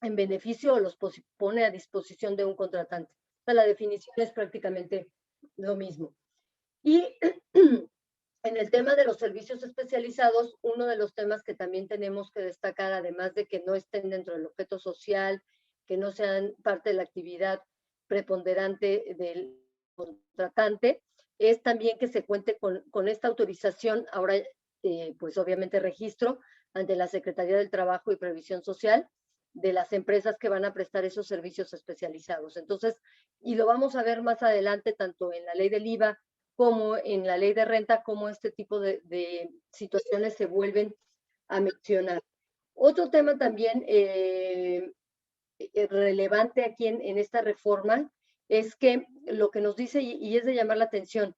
en beneficio o los pone a disposición de un contratante. O sea, la definición es prácticamente lo mismo. Y en el tema de los servicios especializados, uno de los temas que también tenemos que destacar, además de que no estén dentro del objeto social, que no sean parte de la actividad preponderante del contratante, es también que se cuente con esta autorización, ahora pues obviamente registro ante la Secretaría del Trabajo y Previsión Social de las empresas que van a prestar esos servicios especializados. Entonces, y lo vamos a ver más adelante, tanto en la ley del IVA como en la ley de renta, cómo este tipo de situaciones se vuelven a mencionar. Otro tema también relevante aquí en esta reforma es que lo que nos dice, y es de llamar la atención,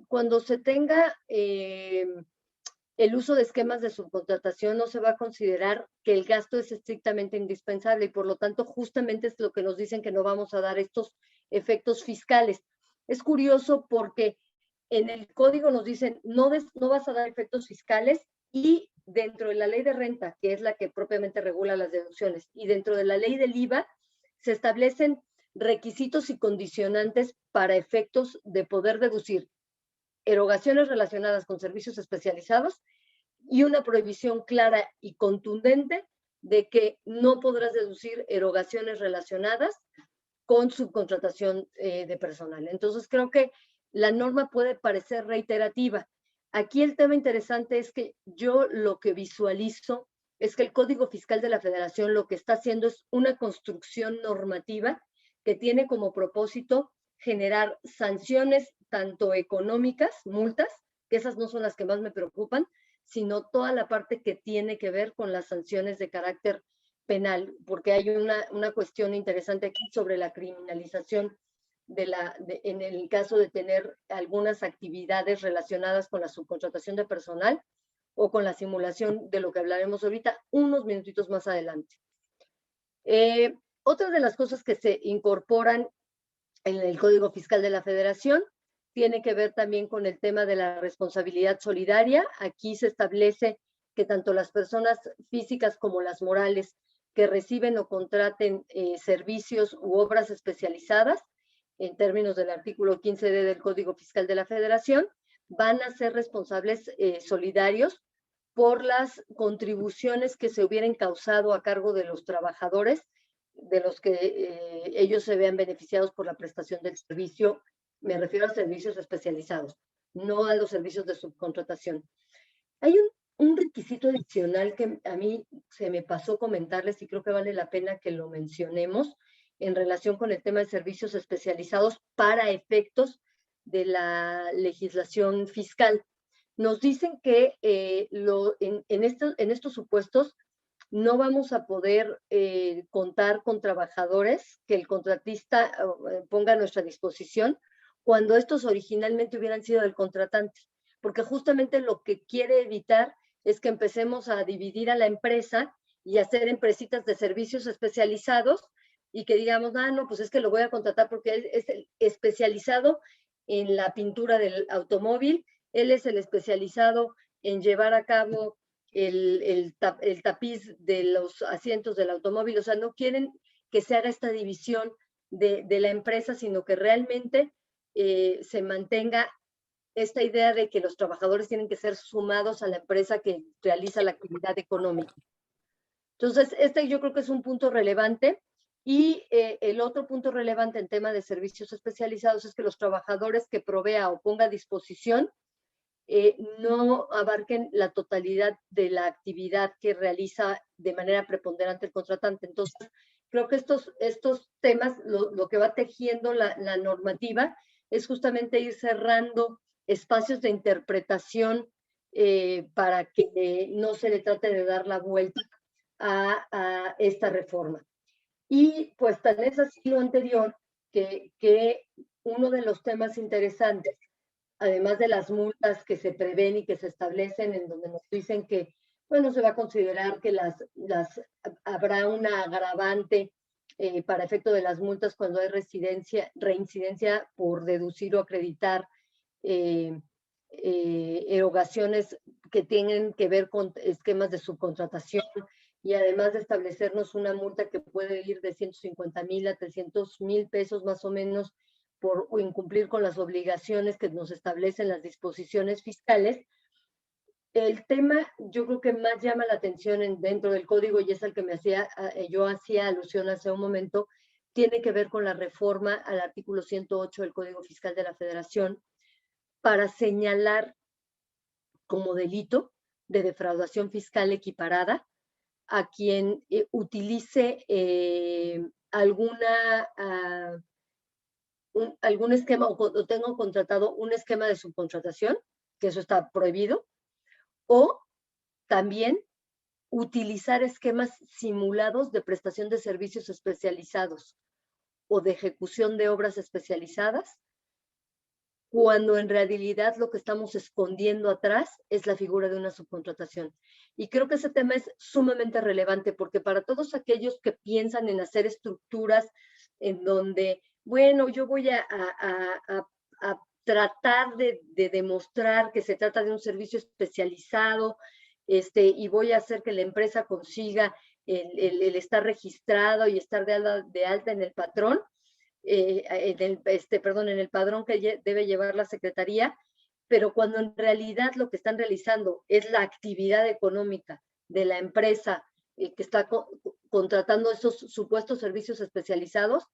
cuando se tenga el uso de esquemas de subcontratación, no se va a considerar que el gasto es estrictamente indispensable y por lo tanto justamente es lo que nos dicen que no vamos a dar estos efectos fiscales. Es curioso porque en el código nos dicen no vas a dar efectos fiscales y dentro de la ley de renta, que es la que propiamente regula las deducciones, y dentro de la ley del IVA se establecen requisitos y condicionantes para efectos de poder deducir erogaciones relacionadas con servicios especializados y una prohibición clara y contundente de que no podrás deducir erogaciones relacionadas con subcontratación de personal. Entonces creo que la norma puede parecer reiterativa. Aquí el tema interesante es que yo lo que visualizo es que el Código Fiscal de la Federación lo que está haciendo es una construcción normativa que tiene como propósito generar sanciones tanto económicas, multas, que esas no son las que más me preocupan, sino toda la parte que tiene que ver con las sanciones de carácter penal, porque hay una cuestión interesante aquí sobre la criminalización en el caso de tener algunas actividades relacionadas con la subcontratación de personal o con la simulación de lo que hablaremos ahorita unos minutitos más adelante. Otra de las cosas que se incorporan en el Código Fiscal de la Federación tiene que ver también con el tema de la responsabilidad solidaria. Aquí se establece que tanto las personas físicas como las morales que reciben o contraten servicios u obras especializadas, en términos del artículo 15D del Código Fiscal de la Federación, van a ser responsables solidarios por las contribuciones que se hubieran causado a cargo de los trabajadores, de los que ellos se vean beneficiados por la prestación del servicio. Me refiero a servicios especializados, no a los servicios de subcontratación. Hay un requisito adicional que a mí se me pasó comentarles y creo que vale la pena que lo mencionemos en relación con el tema de servicios especializados para efectos de la legislación fiscal. Nos dicen que en estos supuestos no vamos a poder contar con trabajadores que el contratista ponga a nuestra disposición cuando estos originalmente hubieran sido del contratante, porque justamente lo que quiere evitar es que empecemos a dividir a la empresa y hacer empresitas de servicios especializados y que digamos, no, pues es que lo voy a contratar porque él es el especializado en la pintura del automóvil, él es el especializado en llevar a cabo el tapiz de los asientos del automóvil. O sea, no quieren que se haga esta división de la empresa, sino que realmente se mantenga esta idea de que los trabajadores tienen que ser sumados a la empresa que realiza la actividad económica. Entonces, yo creo que es un punto relevante. Y el otro punto relevante en tema de servicios especializados es que los trabajadores que provea o ponga a disposición no abarquen la totalidad de la actividad que realiza de manera preponderante el contratante. Entonces, creo que estos temas, lo que va tejiendo la normativa es justamente ir cerrando espacios de interpretación para que no se le trate de dar la vuelta a esta reforma. Y pues tal vez así lo anterior, que uno de los temas interesantes, además de las multas que se prevén y que se establecen, en donde nos dicen que, bueno, se va a considerar que habrá una agravante para efecto de las multas cuando hay reincidencia por deducir o acreditar erogaciones que tienen que ver con esquemas de subcontratación y además de establecernos una multa que puede ir de 150,000 a 300,000 pesos más o menos por incumplir con las obligaciones que nos establecen las disposiciones fiscales, el tema yo creo que más llama la atención dentro del código, y es al que yo hacía alusión hace un momento, tiene que ver con la reforma al artículo 108 del Código Fiscal de la Federación para señalar como delito de defraudación fiscal equiparada a quien utilice algún esquema o tenga contratado un esquema de subcontratación, que eso está prohibido, o también utilizar esquemas simulados de prestación de servicios especializados o de ejecución de obras especializadas, cuando en realidad lo que estamos escondiendo atrás es la figura de una subcontratación. Y creo que ese tema es sumamente relevante, porque para todos aquellos que piensan en hacer estructuras en donde, bueno, yo voy a tratar de demostrar que se trata de un servicio especializado, y voy a hacer que la empresa consiga el estar registrado y estar de alta en el patrón, en el padrón que debe llevar la Secretaría, pero cuando en realidad lo que están realizando es la actividad económica de la empresa que está contratando esos supuestos servicios especializados,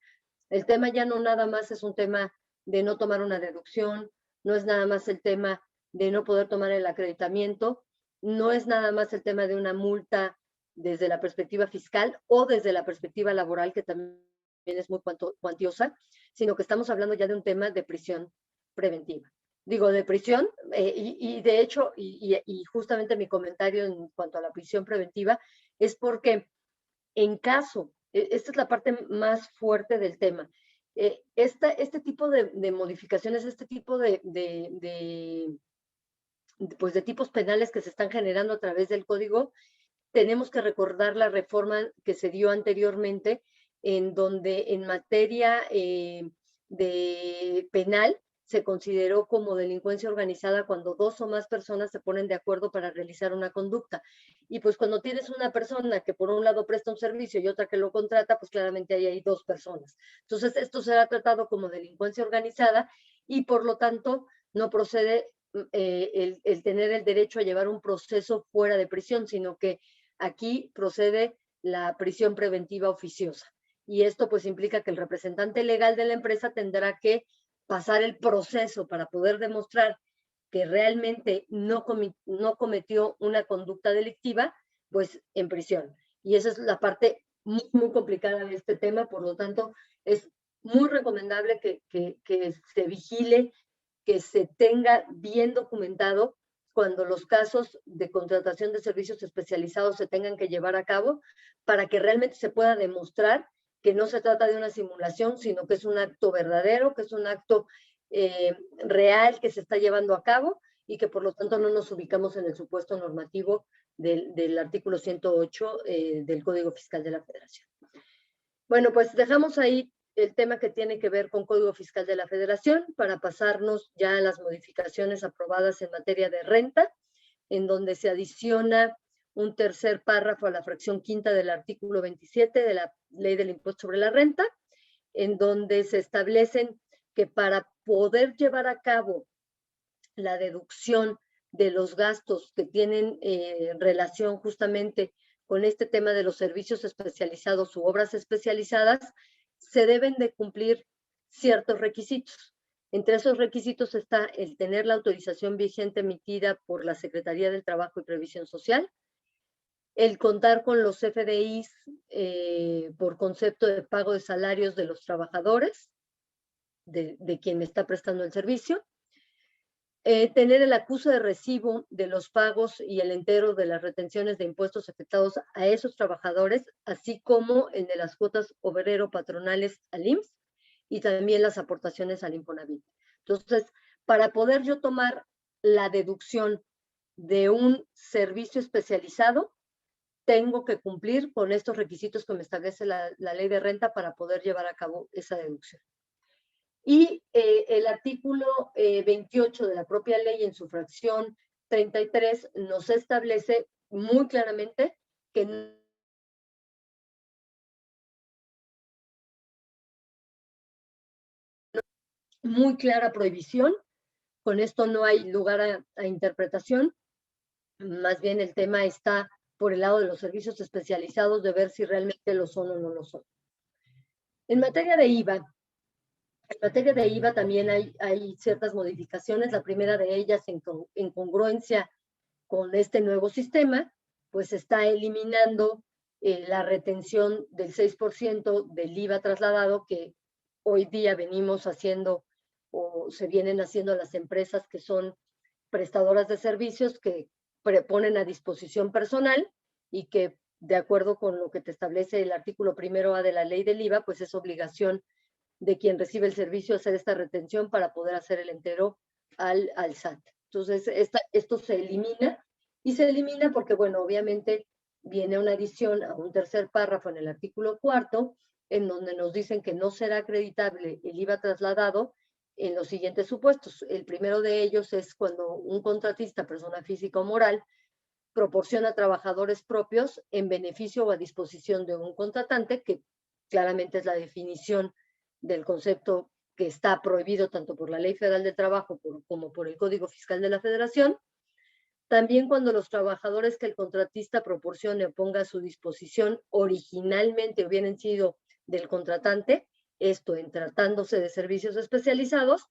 el tema ya no nada más es un tema de no tomar una deducción, no es nada más el tema de no poder tomar el acreditamiento, no es nada más el tema de una multa desde la perspectiva fiscal o desde la perspectiva laboral, que también es muy cuantiosa, sino que estamos hablando ya de un tema de prisión preventiva. Digo, de prisión, y de hecho, y justamente mi comentario en cuanto a la prisión preventiva es porque en caso, esta es la parte más fuerte del tema, este tipo de modificaciones, este tipo pues de tipos penales que se están generando a través del código, tenemos que recordar la reforma que se dio anteriormente, en donde en materia de penal se consideró como delincuencia organizada cuando dos o más personas se ponen de acuerdo para realizar una conducta. Y pues cuando tienes una persona que por un lado presta un servicio y otra que lo contrata, pues claramente ahí hay dos personas. Entonces esto será tratado como delincuencia organizada y por lo tanto no procede el tener el derecho a llevar un proceso fuera de prisión, sino que aquí procede la prisión preventiva oficiosa. Y esto pues implica que el representante legal de la empresa tendrá que pasar el proceso para poder demostrar que realmente no cometió una conducta delictiva, pues en prisión. Y esa es la parte muy, muy complicada de este tema, por lo tanto es muy recomendable que se vigile, que se tenga bien documentado cuando los casos de contratación de servicios especializados se tengan que llevar a cabo, para que realmente se pueda demostrar que no se trata de una simulación, sino que es un acto verdadero, que es un acto real que se está llevando a cabo y que por lo tanto no nos ubicamos en el supuesto normativo del artículo 108 del Código Fiscal de la Federación. Bueno, pues dejamos ahí el tema que tiene que ver con Código Fiscal de la Federación para pasarnos ya a las modificaciones aprobadas en materia de renta, en donde se adiciona un tercer párrafo a la fracción quinta del artículo 27 de la Ley del Impuesto sobre la Renta, en donde se establecen que para poder llevar a cabo la deducción de los gastos que tienen relación justamente con este tema de los servicios especializados u obras especializadas, se deben de cumplir ciertos requisitos. Entre esos requisitos está el tener la autorización vigente emitida por la Secretaría del Trabajo y Previsión Social, el contar con los FDIs por concepto de pago de salarios de los trabajadores, de quien está prestando el servicio, tener el acuse de recibo de los pagos y el entero de las retenciones de impuestos afectados a esos trabajadores, así como el de las cuotas obrero-patronales al IMSS y también las aportaciones al Infonavit. Entonces, para poder yo tomar la deducción de un servicio especializado, tengo que cumplir con estos requisitos que me establece la ley de renta para poder llevar a cabo esa deducción. Y el artículo 28 de la propia ley en su fracción 33 nos establece muy claramente que muy clara prohibición. Con esto no hay lugar a interpretación. Más bien el tema está por el lado de los servicios especializados de ver si realmente lo son o no lo son. En materia de IVA también hay ciertas modificaciones. La primera de ellas, en congruencia con este nuevo sistema, pues está eliminando la retención del 6% del IVA trasladado que hoy día venimos haciendo o se vienen haciendo las empresas que son prestadoras de servicios que ponen a disposición personal y que, de acuerdo con lo que te establece el artículo 1A de la ley del IVA, pues es obligación de quien recibe el servicio hacer esta retención para poder hacer el entero al SAT. Entonces, esto se elimina, y se elimina porque, bueno, obviamente viene una adición a un tercer párrafo en el artículo 4, en donde nos dicen que no será acreditable el IVA trasladado en los siguientes supuestos. El primero de ellos es cuando un contratista, persona física o moral, proporciona trabajadores propios en beneficio o a disposición de un contratante, que claramente es la definición del concepto que está prohibido tanto por la Ley Federal del Trabajo como por el Código Fiscal de la Federación. También cuando los trabajadores que el contratista proporcione o ponga a su disposición originalmente hubieran sido del contratante, esto en tratándose de servicios especializados,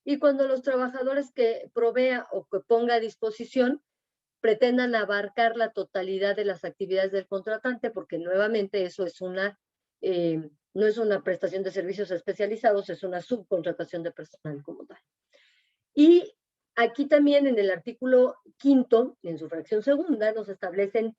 y cuando los trabajadores que provea o que ponga a disposición pretendan abarcar la totalidad de las actividades del contratante, porque nuevamente eso es no es una prestación de servicios especializados, es una subcontratación de personal como tal. Y aquí también en el artículo 5, en su fracción segunda, nos establecen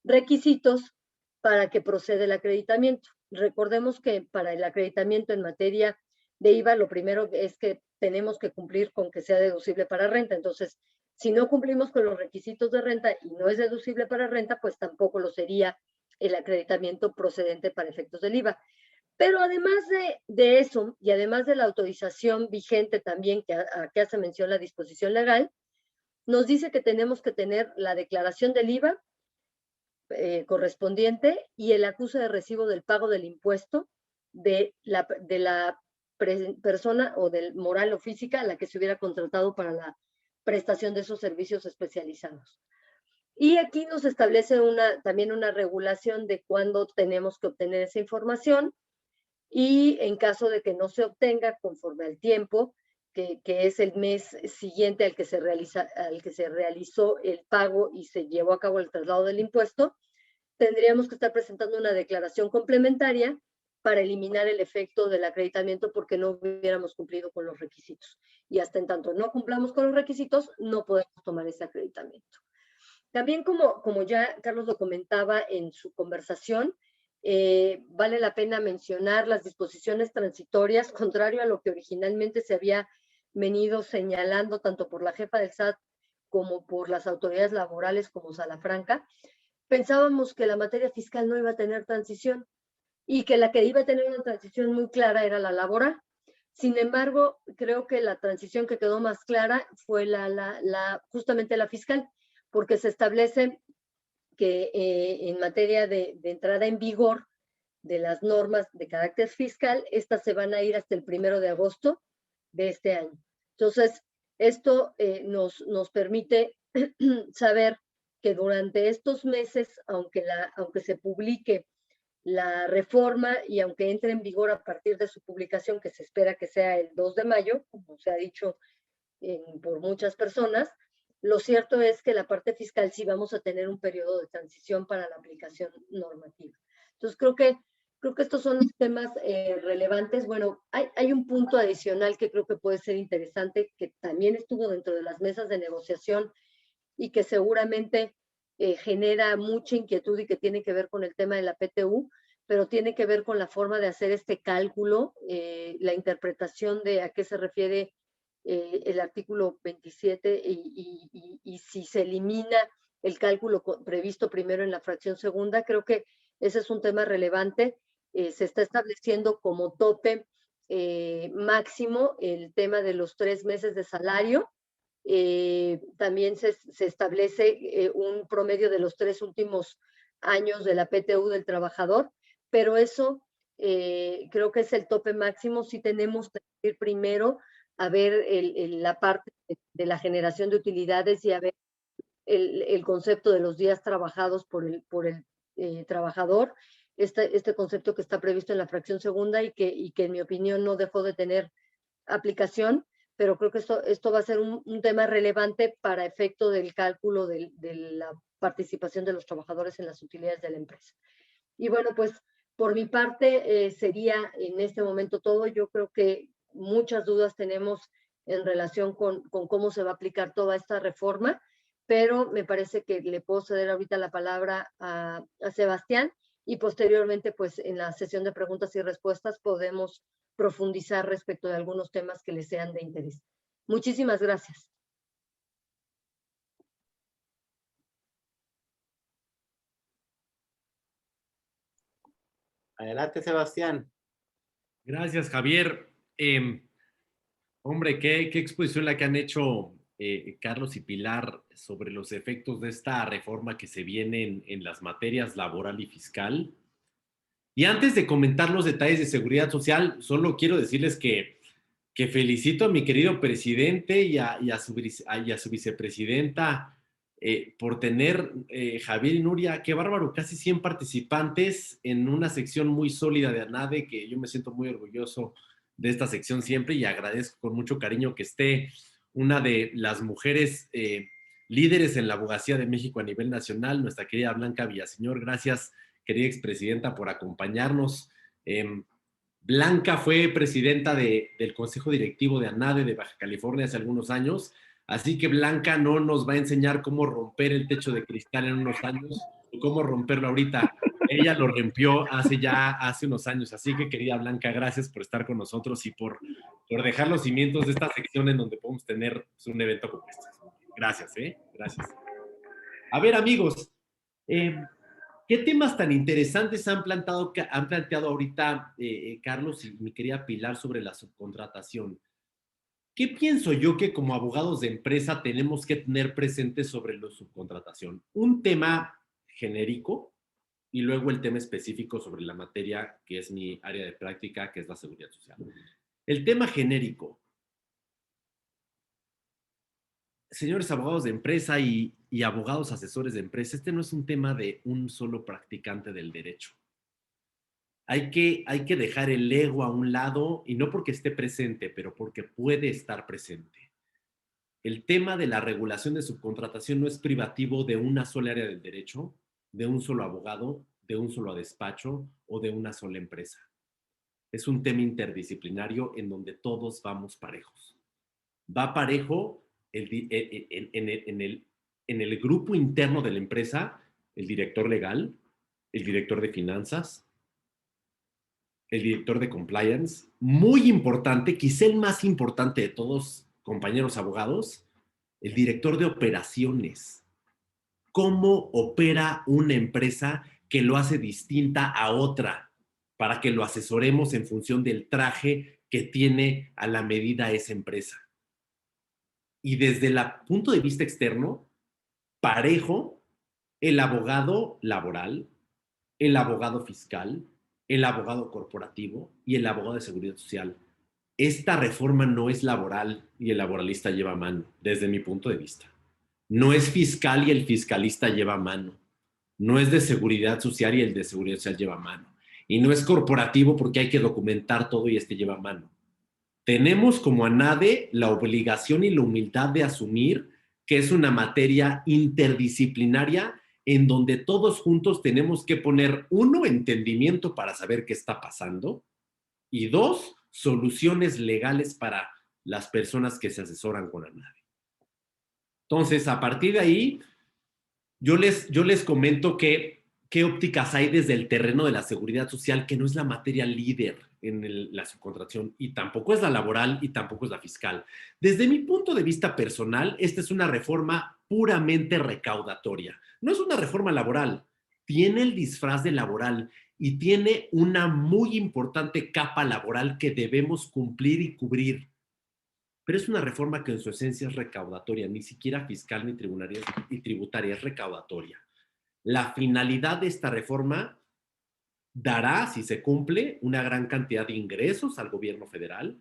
requisitos para que proceda el acreditamiento. Recordemos que para el acreditamiento en materia de IVA, lo primero es que tenemos que cumplir con que sea deducible para renta. Entonces, si no cumplimos con los requisitos de renta y no es deducible para renta, pues tampoco lo sería el acreditamiento procedente para efectos del IVA. Pero además de eso, y además de la autorización vigente también, que hace mención la disposición legal, nos dice que tenemos que tener la declaración del IVA correspondiente y el acuse de recibo del pago del impuesto de la persona o del moral o física a la que se hubiera contratado para la prestación de esos servicios especializados. Y aquí nos establece también una regulación de cuándo tenemos que obtener esa información, y en caso de que no se obtenga conforme al tiempo, que es el mes siguiente al que se realizó el pago y se llevó a cabo el traslado del impuesto, tendríamos que estar presentando una declaración complementaria para eliminar el efecto del acreditamiento porque no hubiéramos cumplido con los requisitos. Y hasta en tanto no cumplamos con los requisitos, no podemos tomar ese acreditamiento. También, como ya Carlos lo comentaba en su conversación, vale la pena mencionar las disposiciones transitorias, contrario a lo que originalmente se había venido señalando tanto por la jefa del SAT como por las autoridades laborales como Salafranca. Pensábamos que la materia fiscal no iba a tener transición y que la que iba a tener una transición muy clara era la laboral. Sin embargo, creo que la transición que quedó más clara fue justamente la fiscal, porque se establece que en materia de entrada en vigor de las normas de carácter fiscal, estas se van a ir hasta el 1 de agosto de este año. Entonces, esto nos permite saber que durante estos meses, aunque se publique la reforma y aunque entre en vigor a partir de su publicación, que se espera que sea el 2 de mayo, como se ha dicho por muchas personas, lo cierto es que la parte fiscal sí vamos a tener un periodo de transición para la aplicación normativa. Entonces, creo que estos son los temas relevantes. Bueno, hay un punto adicional que creo que puede ser interesante, que también estuvo dentro de las mesas de negociación y que seguramente genera mucha inquietud y que tiene que ver con el tema de la PTU, pero tiene que ver con la forma de hacer este cálculo, la interpretación de a qué se refiere el artículo 27 y si se elimina el cálculo previsto primero en la fracción segunda. Creo que ese es un tema relevante. Se está estableciendo como tope máximo el tema de los 3 meses de salario. También se establece un promedio de los 3 últimos años de la PTU del trabajador, pero eso creo que es el tope máximo. Sí tenemos que ir primero a ver la parte de la generación de utilidades y a ver el concepto de los días trabajados por el trabajador, este concepto que está previsto en la fracción segunda y que en mi opinión no dejó de tener aplicación, pero creo que esto va a ser un tema relevante para efecto del cálculo de la participación de los trabajadores en las utilidades de la empresa. Y bueno, pues por mi parte sería en este momento todo. Yo creo que muchas dudas tenemos en relación con cómo se va a aplicar toda esta reforma, pero me parece que le puedo ceder ahorita la palabra a Sebastián y posteriormente, pues en la sesión de preguntas y respuestas podemos profundizar respecto de algunos temas que les sean de interés. Muchísimas gracias. Adelante, Sebastián. Gracias, Javier. Hombre, qué exposición la que han hecho Carlos y Pilar sobre los efectos de esta reforma que se viene en las materias laboral y fiscal. Y antes de comentar los detalles de seguridad social, solo quiero decirles que felicito a mi querido presidente y a su vicepresidenta por tener, Javier y Nuria, qué bárbaro, casi 100 participantes en una sección muy sólida de ANADE, que yo me siento muy orgulloso de esta sección siempre y agradezco con mucho cariño que esté una de las mujeres líderes en la abogacía de México a nivel nacional, nuestra querida Blanca Villaseñor. Gracias, querida expresidenta, por acompañarnos. Blanca fue presidenta del Consejo Directivo de ANADE de Baja California hace algunos años, así que Blanca no nos va a enseñar cómo romper el techo de cristal en unos años o cómo romperlo ahorita. Ella lo rompió hace unos años, así que querida Blanca, gracias por estar con nosotros y por dejar los cimientos de esta sección en donde podemos tener un evento como este. Gracias, gracias. A ver, amigos, ¿qué temas tan interesantes han planteado ahorita Carlos y mi querida Pilar sobre la subcontratación? ¿Qué pienso yo que como abogados de empresa tenemos que tener presente sobre la subcontratación? Un tema genérico y luego el tema específico sobre la materia que es mi área de práctica, que es la seguridad social. El tema genérico. Señores abogados de empresa y abogados asesores de empresa, este no es un tema de un solo practicante del derecho. Hay que dejar el ego a un lado, y no porque esté presente, pero porque puede estar presente. El tema de la regulación de subcontratación no es privativo de una sola área del derecho, de un solo abogado, de un solo despacho o de una sola empresa. Es un tema interdisciplinario en donde todos vamos parejos. Va parejo en el grupo interno de la empresa, el director legal, el director de finanzas, el director de compliance, muy importante, quizá el más importante de todos, compañeros abogados, el director de operaciones. ¿Cómo opera una empresa que lo hace distinta a otra? Para que lo asesoremos en función del traje que tiene a la medida esa empresa. Y desde el punto de vista externo, parejo, el abogado laboral, el abogado fiscal, el abogado corporativo y el abogado de seguridad social. Esta reforma no es laboral y el laboralista lleva mano, desde mi punto de vista. No es fiscal y el fiscalista lleva mano. No es de seguridad social y el de seguridad social lleva mano. Y no es corporativo porque hay que documentar todo y lleva mano. Tenemos como ANADE la obligación y la humildad de asumir que es una materia interdisciplinaria en donde todos juntos tenemos que poner, uno, entendimiento para saber qué está pasando y dos, soluciones legales para las personas que se asesoran con ANADE. Entonces, a partir de ahí, yo les comento qué ópticas hay desde el terreno de la seguridad social, que no es la materia líder en la subcontratación y tampoco es la laboral y tampoco es la fiscal. Desde mi punto de vista personal, esta es una reforma puramente recaudatoria. No es una reforma laboral, tiene el disfraz de laboral y tiene una muy importante capa laboral que debemos cumplir y cubrir. Pero es una reforma que en su esencia es recaudatoria, ni siquiera fiscal ni tributaria, es recaudatoria. La finalidad de esta reforma dará, si se cumple, una gran cantidad de ingresos al gobierno federal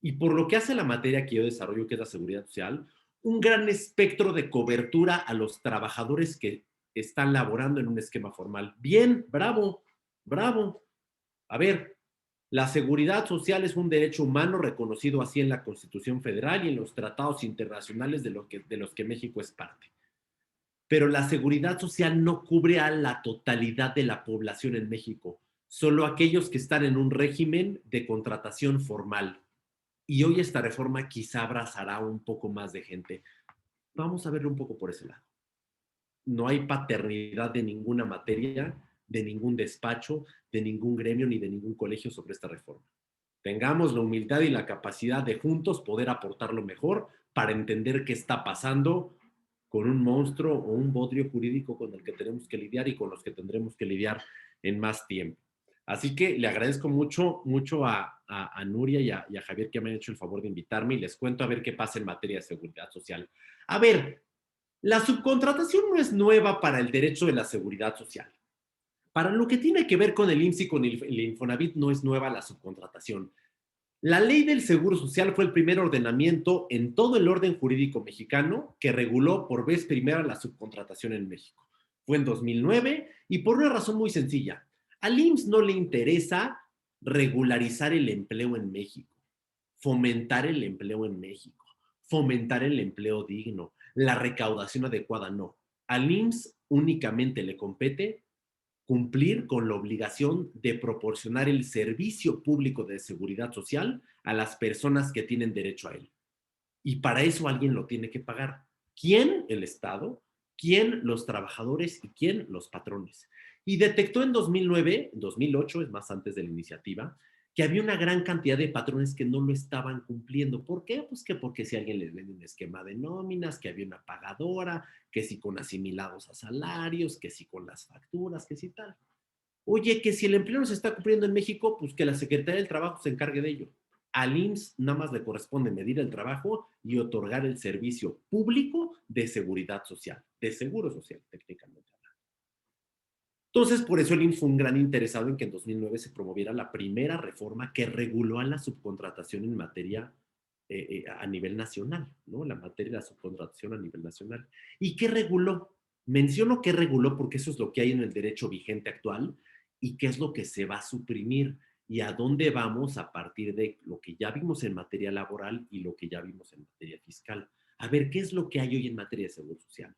y por lo que hace la materia que yo desarrollo, que es la seguridad social, un gran espectro de cobertura a los trabajadores que están laborando en un esquema formal. Bien, bravo, bravo. A ver, la seguridad social es un derecho humano reconocido así en la Constitución Federal y en los tratados internacionales de los que México es parte. Pero la seguridad social no cubre a la totalidad de la población en México, solo aquellos que están en un régimen de contratación formal. Y hoy esta reforma quizá abrazará un poco más de gente. Vamos a verlo un poco por ese lado. No hay paternidad de ninguna materia, de ningún despacho, de ningún gremio ni de ningún colegio sobre esta reforma. Tengamos la humildad y la capacidad de juntos poder aportar lo mejor para entender qué está pasando con un monstruo o un bodrio jurídico con el que tenemos que lidiar y con los que tendremos que lidiar en más tiempo. Así que le agradezco mucho a Nuria y a Javier que me han hecho el favor de invitarme y les cuento a ver qué pasa en materia de seguridad social. A ver, la subcontratación no es nueva para el derecho de la seguridad social. Para lo que tiene que ver con el IMSS y con el Infonavit no es nueva la subcontratación. La ley del Seguro Social fue el primer ordenamiento en todo el orden jurídico mexicano que reguló por vez primera la subcontratación en México. Fue en 2009 y por una razón muy sencilla. Al IMSS no le interesa regularizar el empleo en México, fomentar el empleo en México, fomentar el empleo digno, la recaudación adecuada, no. Al IMSS únicamente le compete cumplir con la obligación de proporcionar el servicio público de seguridad social a las personas que tienen derecho a él. Y para eso alguien lo tiene que pagar. ¿Quién? El Estado. ¿Quién? Los trabajadores. ¿Y quién? Los patrones. Y detectó en 2009, 2008, es más antes de la iniciativa, que había una gran cantidad de patrones que no lo estaban cumpliendo. ¿Por qué? Pues que porque si alguien les vende un esquema de nóminas, que había una pagadora, que si con asimilados a salarios, que si con las facturas, que si tal. Oye, que si el empleo no se está cumpliendo en México, pues que la Secretaría del Trabajo se encargue de ello. Al IMSS nada más le corresponde medir el trabajo y otorgar el servicio público de seguridad social, de seguro social, técnicamente. Entonces, por eso el IMSS fue un gran interesado en que en 2009 se promoviera la primera reforma que reguló a la subcontratación en materia a nivel nacional, ¿no? La materia de la subcontratación a nivel nacional. ¿Y qué reguló? Menciono qué reguló porque eso es lo que hay en el derecho vigente actual y qué es lo que se va a suprimir y a dónde vamos a partir de lo que ya vimos en materia laboral y lo que ya vimos en materia fiscal. A ver, ¿qué es lo que hay hoy en materia de seguro social?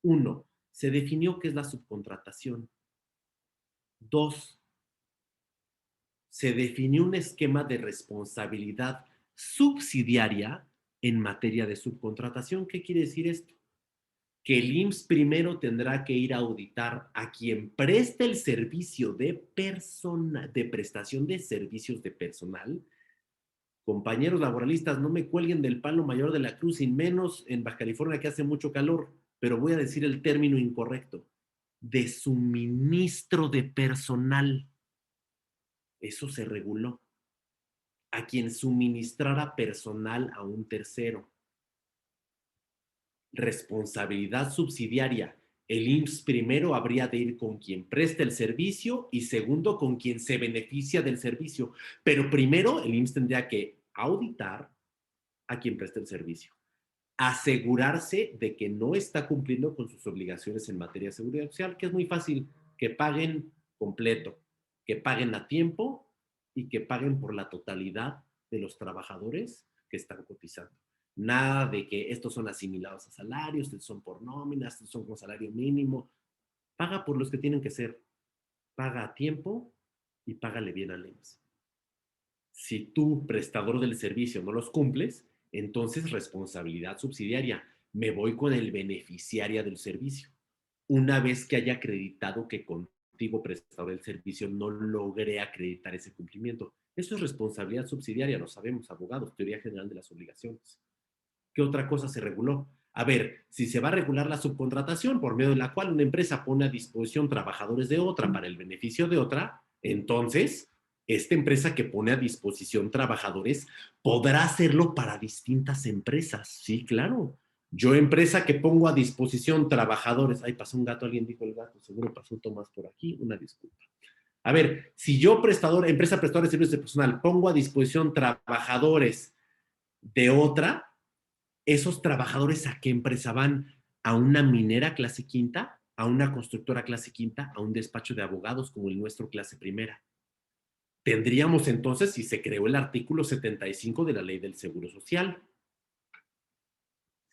1. Se definió qué es la subcontratación. 2. Se definió un esquema de responsabilidad subsidiaria en materia de subcontratación. ¿Qué quiere decir esto? Que el IMSS primero tendrá que ir a auditar a quien preste el servicio de prestación de servicios de personal. Compañeros laboralistas, no me cuelguen del palo mayor de la cruz, sin menos en Baja California que hace mucho calor, pero voy a decir el término incorrecto. De suministro de personal. Eso se reguló. A quien suministrara personal a un tercero. Responsabilidad subsidiaria. El IMSS primero habría de ir con quien presta el servicio y segundo con quien se beneficia del servicio. Pero primero el IMSS tendría que auditar a quien presta el servicio. Asegurarse de que no está cumpliendo con sus obligaciones en materia de seguridad social, que es muy fácil, que paguen completo, que paguen a tiempo y que paguen por la totalidad de los trabajadores que están cotizando. Nada de que estos son asimilados a salarios, estos son por nóminas, estos son con salario mínimo. Paga por los que tienen que ser. Paga a tiempo y págale bien al IMSS. Si tú, prestador del servicio, no los cumples, entonces responsabilidad subsidiaria. Me voy con el beneficiario del servicio. Una vez que haya acreditado que contigo, prestador del servicio, no logré acreditar ese cumplimiento. Eso es responsabilidad subsidiaria, lo sabemos, abogados, teoría general de las obligaciones. ¿Qué otra cosa se reguló? A ver, si se va a regular la subcontratación por medio de la cual una empresa pone a disposición trabajadores de otra para el beneficio de otra, entonces esta empresa que pone a disposición trabajadores podrá hacerlo para distintas empresas. Sí, claro. Yo, empresa que pongo a disposición trabajadores. Ay, pasó un gato, alguien dijo el gato, seguro pasó Tomás por aquí, una disculpa. A ver, si yo empresa prestadora de servicios de personal, pongo a disposición trabajadores de otra, ¿esos trabajadores a qué empresa van? ¿A una minera clase quinta? ¿A una constructora clase quinta? ¿A un despacho de abogados como el nuestro clase primera? Tendríamos entonces, si se creó el artículo 75 de la Ley del Seguro Social,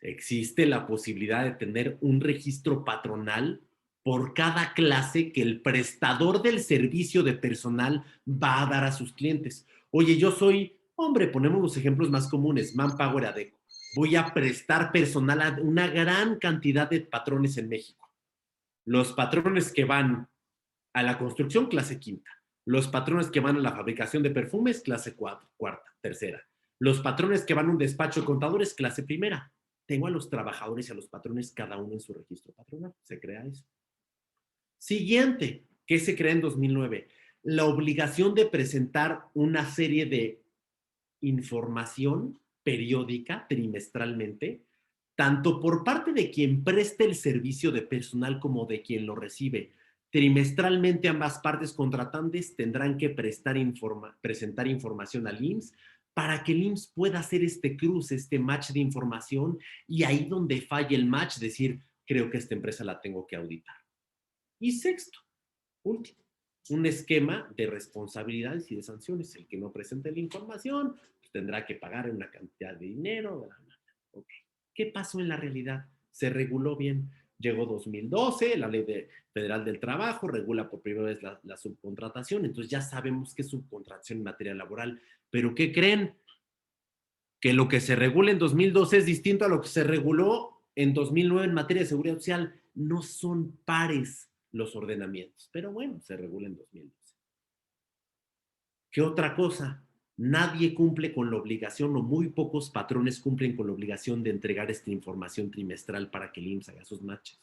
existe la posibilidad de tener un registro patronal por cada clase que el prestador del servicio de personal va a dar a sus clientes. Oye, yo soy, hombre, ponemos los ejemplos más comunes, Manpower Adecco. Voy a prestar personal a una gran cantidad de patrones en México. Los patrones que van a la construcción, clase quinta. Los patrones que van a la fabricación de perfumes, clase cuarta, tercera. Los patrones que van a un despacho de contadores, clase primera. Tengo a los trabajadores y a los patrones cada uno en su registro patronal. Se crea eso. Siguiente, ¿qué se crea en 2009? La obligación de presentar una serie de información periódica, trimestralmente, tanto por parte de quien preste el servicio de personal como de quien lo recibe. Trimestralmente ambas partes contratantes tendrán que presentar información al IMSS para que el IMSS pueda hacer este cruce, este match de información, y ahí donde falle el match, decir, creo que esta empresa la tengo que auditar. Y sexto, último, un esquema de responsabilidades y de sanciones. El que no presente la información pues tendrá que pagar una cantidad de dinero. Okay. ¿Qué pasó en la realidad? Se reguló bien. Llegó 2012, la Ley Federal del Trabajo regula por primera vez la subcontratación, entonces ya sabemos qué es subcontratación en materia laboral. ¿Pero qué creen? Que lo que se regula en 2012 es distinto a lo que se reguló en 2009 en materia de seguridad social. No son pares los ordenamientos, pero bueno, se regula en 2012. ¿Qué otra cosa? Nadie cumple con la obligación, o muy pocos patrones cumplen con la obligación de entregar esta información trimestral para que el IMSS haga sus matches.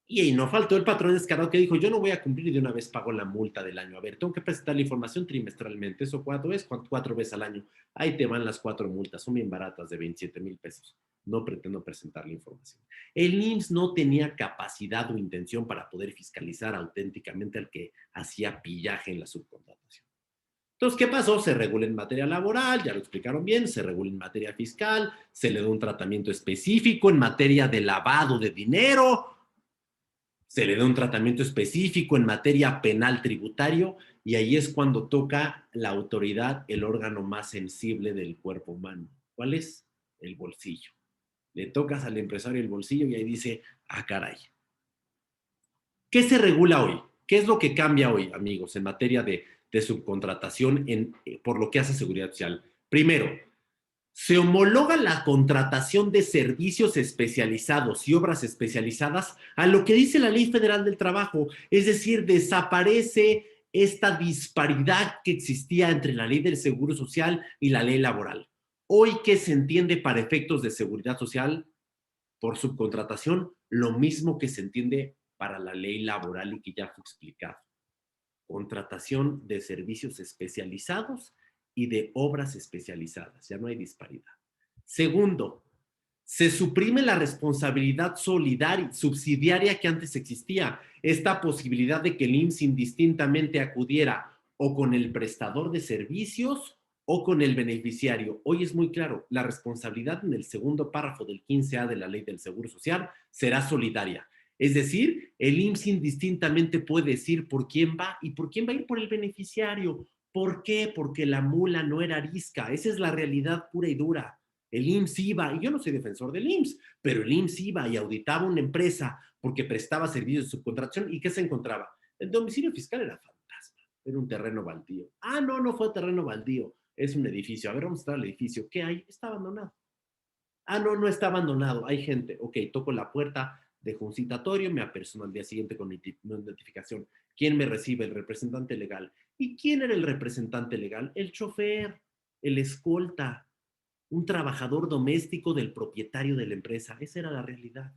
Y no faltó el patrón descarado que dijo, yo no voy a cumplir y de una vez pago la multa del año. A ver, tengo que presentar la información trimestralmente. ¿Eso cuánto es? 4 veces al año. Ahí te van las 4 multas. Son bien baratas, de 27,000 pesos. No pretendo presentar la información. El IMSS no tenía capacidad o intención para poder fiscalizar auténticamente al que hacía pillaje en la subcontratación. Entonces, ¿qué pasó? Se regula en materia laboral, ya lo explicaron bien, se regula en materia fiscal, se le da un tratamiento específico en materia de lavado de dinero, se le da un tratamiento específico en materia penal tributario, y ahí es cuando toca la autoridad, el órgano más sensible del cuerpo humano. ¿Cuál es? El bolsillo. Le tocas al empresario el bolsillo y ahí dice, ah, caray. ¿Qué se regula hoy? ¿Qué es lo que cambia hoy, amigos, en materia de subcontratación por lo que hace Seguridad Social? Primero, se homologa la contratación de servicios especializados y obras especializadas a lo que dice la Ley Federal del Trabajo, es decir, desaparece esta disparidad que existía entre la Ley del Seguro Social y la Ley Laboral. Hoy, ¿qué se entiende para efectos de seguridad social por subcontratación? Lo mismo que se entiende para la Ley Laboral y que ya fue explicado. Contratación de servicios especializados y de obras especializadas. Ya no hay disparidad. Segundo, se suprime la responsabilidad solidaria, subsidiaria que antes existía. Esta posibilidad de que el IMSS indistintamente acudiera o con el prestador de servicios o con el beneficiario. Hoy es muy claro, la responsabilidad en el segundo párrafo del 15A de la Ley del Seguro Social será solidaria. Es decir, el IMSS indistintamente puede decir por quién va, y por quién va a ir por el beneficiario. ¿Por qué? Porque la mula no era arisca. Esa es la realidad pura y dura. El IMSS iba, y yo no soy defensor del IMSS, pero el IMSS iba y auditaba una empresa porque prestaba servicios de subcontratación. ¿Y qué se encontraba? El domicilio fiscal era fantasma, era un terreno baldío. Ah, no, no fue terreno baldío, es un edificio. A ver, vamos a estar al edificio. ¿Qué hay? Está abandonado. Ah, no, no está abandonado, hay gente. Ok, toco la puerta, dejo un citatorio, me apersono al día siguiente con mi notificación. ¿Quién me recibe? El representante legal. ¿Y quién era el representante legal? El chofer, el escolta, un trabajador doméstico del propietario de la empresa. Esa era la realidad.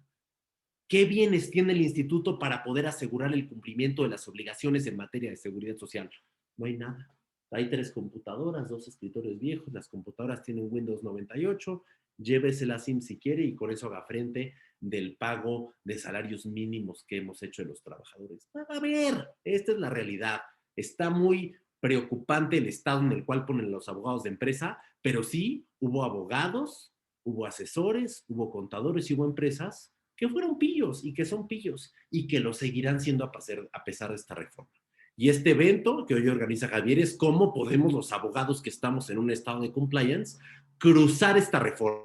¿Qué bienes tiene el instituto para poder asegurar el cumplimiento de las obligaciones en materia de seguridad social? No hay nada. Hay 3 computadoras, 2 escritorios viejos, las computadoras tienen Windows 98, lléveselas SIM si quiere y con eso haga frente del pago de salarios mínimos que hemos hecho de los trabajadores. A ver, esta es la realidad. Está muy preocupante el estado en el cual ponen los abogados de empresa, pero sí hubo abogados, hubo asesores, hubo contadores y hubo empresas que fueron pillos y que son pillos y que lo seguirán siendo a pesar de esta reforma. Y este evento que hoy organiza Javier es cómo podemos los abogados que estamos en un estado de compliance cruzar esta reforma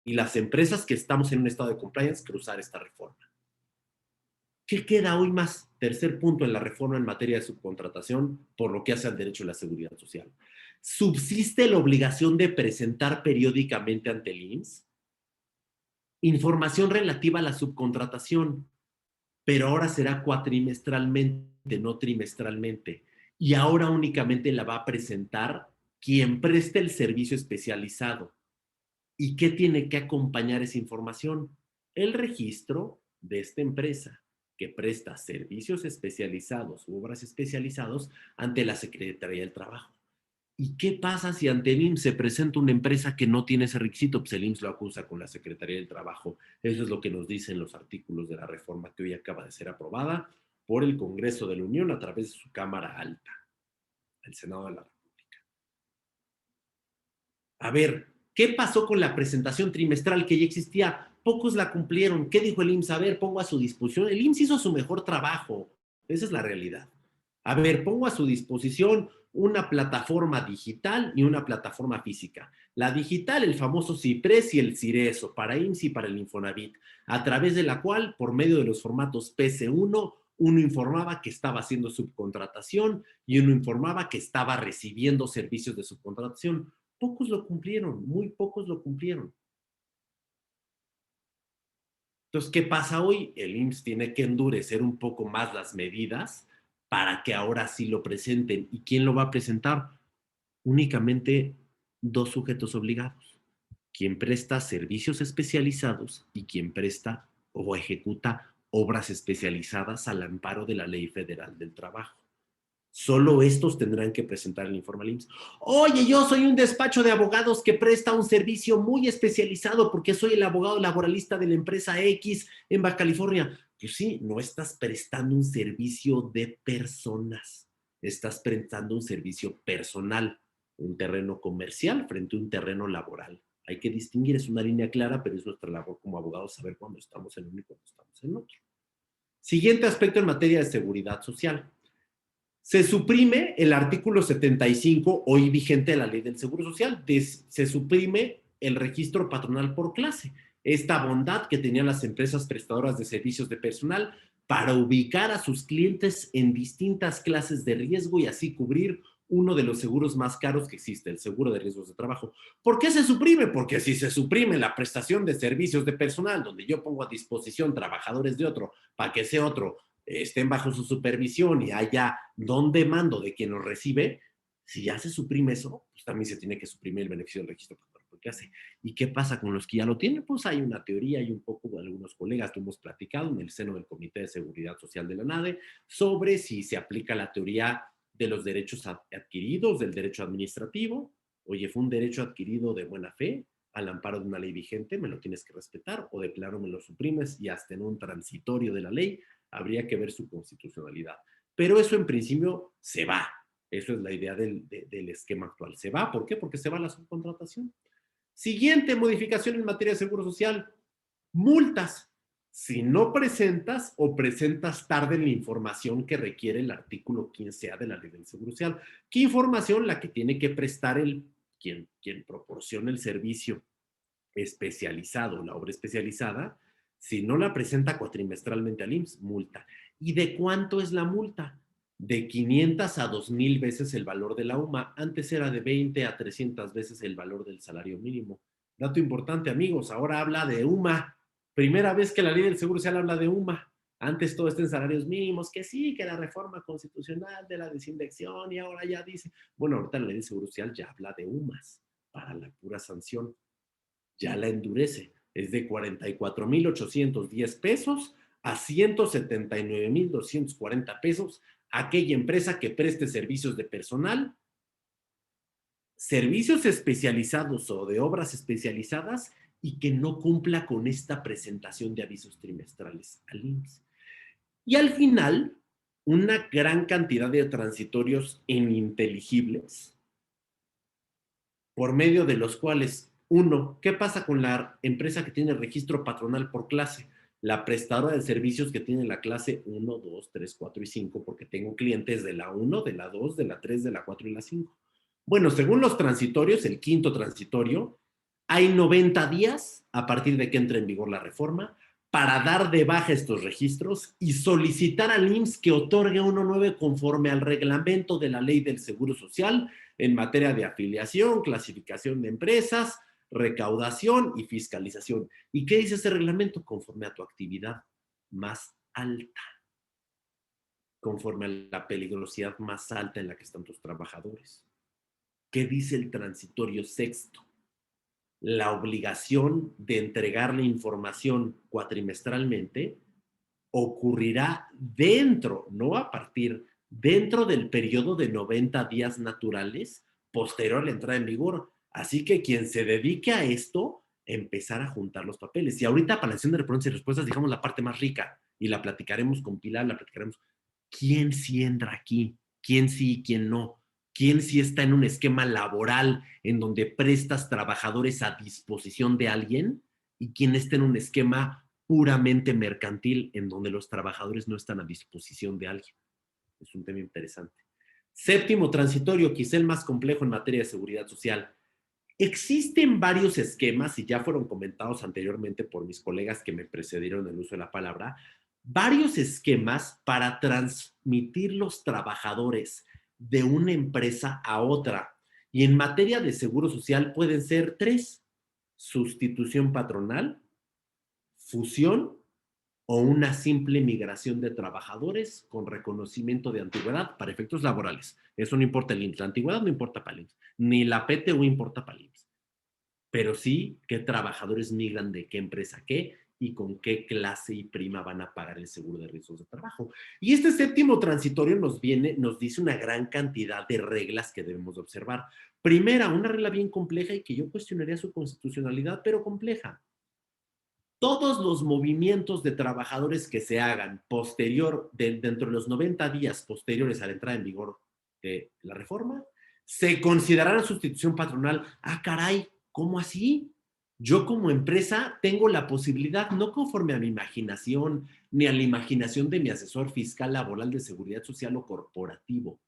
y las empresas que estamos en un estado de compliance cruzar esta reforma. ¿Qué queda hoy más? Tercer punto en la reforma en materia de subcontratación por lo que hace al derecho a la seguridad social. ¿Subsiste la obligación de presentar periódicamente ante el IMSS información relativa a la subcontratación, pero ahora será cuatrimestralmente, no trimestralmente, y ahora únicamente la va a presentar quien preste el servicio especializado? ¿Y qué tiene que acompañar esa información? El registro de esta empresa que presta servicios especializados u obras especializados ante la Secretaría del Trabajo. ¿Y qué pasa si ante el IMSS se presenta una empresa que no tiene ese requisito? Pues el IMSS lo acusa con la Secretaría del Trabajo. Eso es lo que nos dicen los artículos de la reforma que hoy acaba de ser aprobada por el Congreso de la Unión a través de su Cámara Alta, el Senado de la República. A ver, ¿qué pasó con la presentación trimestral que ya existía? Pocos la cumplieron. ¿Qué dijo el IMSS? A ver, pongo a su disposición. El IMSS hizo su mejor trabajo. Esa es la realidad. A ver, pongo a su disposición una plataforma digital y una plataforma física. La digital, el famoso CIPRES y el CIRESO, para IMSS y para el Infonavit, a través de la cual, por medio de los formatos PC1, uno informaba que estaba haciendo subcontratación y uno informaba que estaba recibiendo servicios de subcontratación. Pocos lo cumplieron, muy pocos lo cumplieron. Entonces, ¿qué pasa hoy? El IMSS tiene que endurecer un poco más las medidas para que ahora sí lo presenten. ¿Y quién lo va a presentar? Únicamente dos sujetos obligados. Quien presta servicios especializados y quien presta o ejecuta obras especializadas al amparo de la Ley Federal del Trabajo. Solo estos tendrán que presentar el informe al IMSS. Oye, yo soy un despacho de abogados que presta un servicio muy especializado porque soy el abogado laboralista de la empresa X en Baja California. Pues sí, no estás prestando un servicio de personas, estás prestando un servicio personal, un terreno comercial frente a un terreno laboral. Hay que distinguir, es una línea clara, pero es nuestra labor como abogados saber cuándo estamos en uno y cuándo estamos en otro. Siguiente aspecto en materia de seguridad social. Se suprime el artículo 75, hoy vigente de la Ley del Seguro Social. Se suprime el registro patronal por clase. Esta bondad que tenían las empresas prestadoras de servicios de personal para ubicar a sus clientes en distintas clases de riesgo y así cubrir uno de los seguros más caros que existe, el seguro de riesgos de trabajo. ¿Por qué se suprime? Porque si se suprime la prestación de servicios de personal, donde yo pongo a disposición trabajadores de otro para que ese otro estén bajo su supervisión y haya don de mando de quien los recibe, si ya se suprime eso, pues también se tiene que suprimir el beneficio del registro patronal por clase. ¿Y qué pasa con los que ya lo tienen? Pues hay una teoría y un poco de algunos colegas que hemos platicado en el seno del Comité de Seguridad Social de la NADE sobre si se aplica la teoría de los derechos adquiridos, del derecho administrativo. Oye, fue un derecho adquirido de buena fe, al amparo de una ley vigente, me lo tienes que respetar, o de plano me lo suprimes y hasta en un transitorio de la ley habría que ver su constitucionalidad. Pero eso en principio se va. Eso es la idea del esquema actual. Se va, ¿por qué? Porque se va la subcontratación. Siguiente modificación en materia de seguro social, multas. Si no presentas o presentas tarde la información que requiere el artículo 15A de la Ley del Seguro Social. ¿Qué información? La que tiene que prestar quien proporciona el servicio especializado, la obra especializada. Si no la presenta cuatrimestralmente al IMSS, multa. ¿Y de cuánto es la multa? De 500 a 2,000 veces el valor de la UMA. Antes era de 20 a 300 veces el valor del salario mínimo. Dato importante, amigos, ahora habla de UMA. Primera vez que la Ley del Seguro Social habla de UMA. Antes todo está en salarios mínimos, que sí, que la reforma constitucional de la desindexación y ahora ya dice, bueno, ahorita la Ley del Seguro Social ya habla de UMAs para la pura sanción. Ya la endurece. Es de 44,810 pesos a 179,240 pesos aquella empresa que preste servicios de personal, servicios especializados o de obras especializadas y que no cumpla con esta presentación de avisos trimestrales al IMSS. Y al final, una gran cantidad de transitorios ininteligibles, por medio de los cuales, uno, ¿qué pasa con la empresa que tiene registro patronal por clase? La prestadora de servicios que tiene la clase 1, 2, 3, 4 y 5, porque tengo clientes de la 1, de la 2, de la 3, de la 4 y la 5. Bueno, según los transitorios, el quinto transitorio, hay 90 días a partir de que entre en vigor la reforma para dar de baja estos registros y solicitar al IMSS que otorgue uno nuevo conforme al reglamento de la Ley del Seguro Social en materia de afiliación, clasificación de empresas, recaudación y fiscalización. ¿Y qué dice ese reglamento? Conforme a tu actividad más alta, conforme a la peligrosidad más alta en la que están tus trabajadores. ¿Qué dice el transitorio sexto? La obligación de entregar la información cuatrimestralmente ocurrirá dentro, no a partir, dentro del periodo de 90 días naturales posterior a la entrada en vigor. Así que quien se dedique a esto, empezar a juntar los papeles. Y ahorita para la sesión de preguntas y respuestas, digamos la parte más rica y la platicaremos con Pilar, la platicaremos. ¿Quién sí entra aquí? ¿Quién sí y quién no? ¿Quién sí está en un esquema laboral en donde prestas trabajadores a disposición de alguien? ¿Y quién está en un esquema puramente mercantil en donde los trabajadores no están a disposición de alguien? Es un tema interesante. Séptimo transitorio, quizá el más complejo en materia de seguridad social. Existen varios esquemas, y ya fueron comentados anteriormente por mis colegas que me precedieron en el uso de la palabra, varios esquemas para transmitir los trabajadores de una empresa a otra. Y en materia de seguro social pueden ser 3: sustitución patronal, fusión o una simple migración de trabajadores con reconocimiento de antigüedad para efectos laborales. Eso no importa el IMSS. La antigüedad no importa para el IMSS, ni la PTU importa para el IMSS. Pero sí qué trabajadores migran de qué empresa a qué y con qué clase y prima van a pagar el seguro de riesgos de trabajo. Y este séptimo transitorio nos dice una gran cantidad de reglas que debemos observar. Primera, una regla bien compleja y que yo cuestionaría su constitucionalidad, pero compleja. Todos los movimientos de trabajadores que se hagan dentro de los 90 días posteriores a la entrada en vigor de la reforma, se considerarán sustitución patronal. Ah, caray, ¿cómo así? Yo como empresa tengo la posibilidad, no conforme a mi imaginación, ni a la imaginación de mi asesor fiscal laboral de seguridad social o corporativo,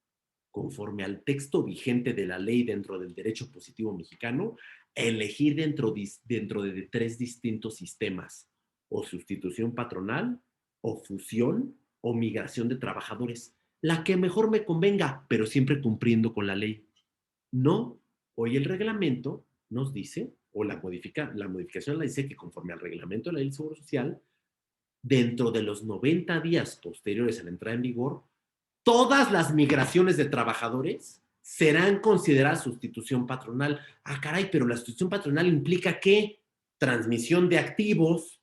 conforme al texto vigente de la ley dentro del derecho positivo mexicano, elegir dentro de 3 distintos sistemas: o sustitución patronal, o fusión, o migración de trabajadores. La que mejor me convenga, pero siempre cumpliendo con la ley. No, hoy el reglamento nos dice, o la modificación la dice que conforme al reglamento de la ley del Seguro Social, dentro de los 90 días posteriores a la entrada en vigor, todas las migraciones de trabajadores serán consideradas sustitución patronal. Ah, caray, pero la sustitución patronal implica ¿qué? Transmisión de activos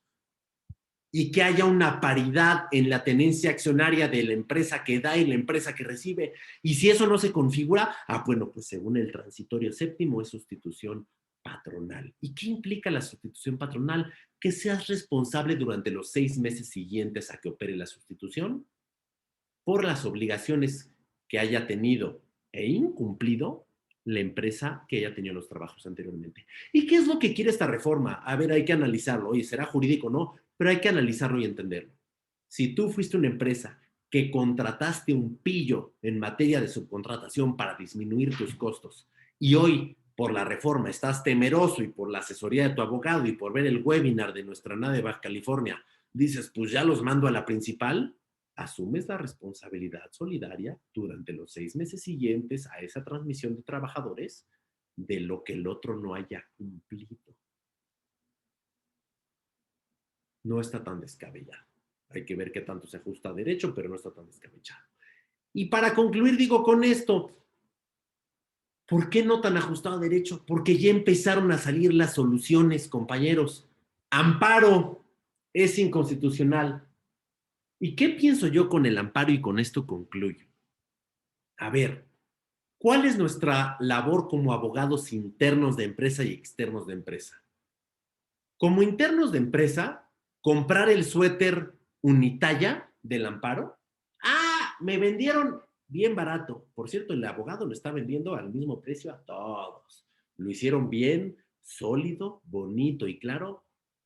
y que haya una paridad en la tenencia accionaria de la empresa que da y la empresa que recibe. Y si eso no se configura, bueno, pues según el transitorio séptimo es sustitución patronal. ¿Y qué implica la sustitución patronal? Que seas responsable durante los 6 meses siguientes a que opere la sustitución por las obligaciones que haya tenido e incumplido la empresa que haya tenido los trabajos anteriormente. ¿Y qué es lo que quiere esta reforma? A ver, hay que analizarlo. Oye, ¿será jurídico o no? Pero hay que analizarlo y entenderlo. Si tú fuiste una empresa que contrataste un pillo en materia de subcontratación para disminuir tus costos y hoy, por la reforma, estás temeroso y por la asesoría de tu abogado y por ver el webinar de nuestra NADE de Baja California, dices, pues ya los mando a la principal, asumes la responsabilidad solidaria durante los 6 meses siguientes a esa transmisión de trabajadores de lo que el otro no haya cumplido. No está tan descabellado. Hay que ver qué tanto se ajusta a derecho, pero no está tan descabellado. Y para concluir, digo con esto, ¿por qué no tan ajustado a derecho? Porque ya empezaron a salir las soluciones, compañeros. Amparo es inconstitucional. ¿Y qué pienso yo con el amparo? Y con esto concluyo. A ver, ¿cuál es nuestra labor como abogados internos de empresa y externos de empresa? Como internos de empresa, comprar el suéter unitalla del amparo. Ah, me vendieron bien barato. Por cierto, el abogado lo está vendiendo al mismo precio a todos. Lo hicieron bien, sólido, bonito y claro.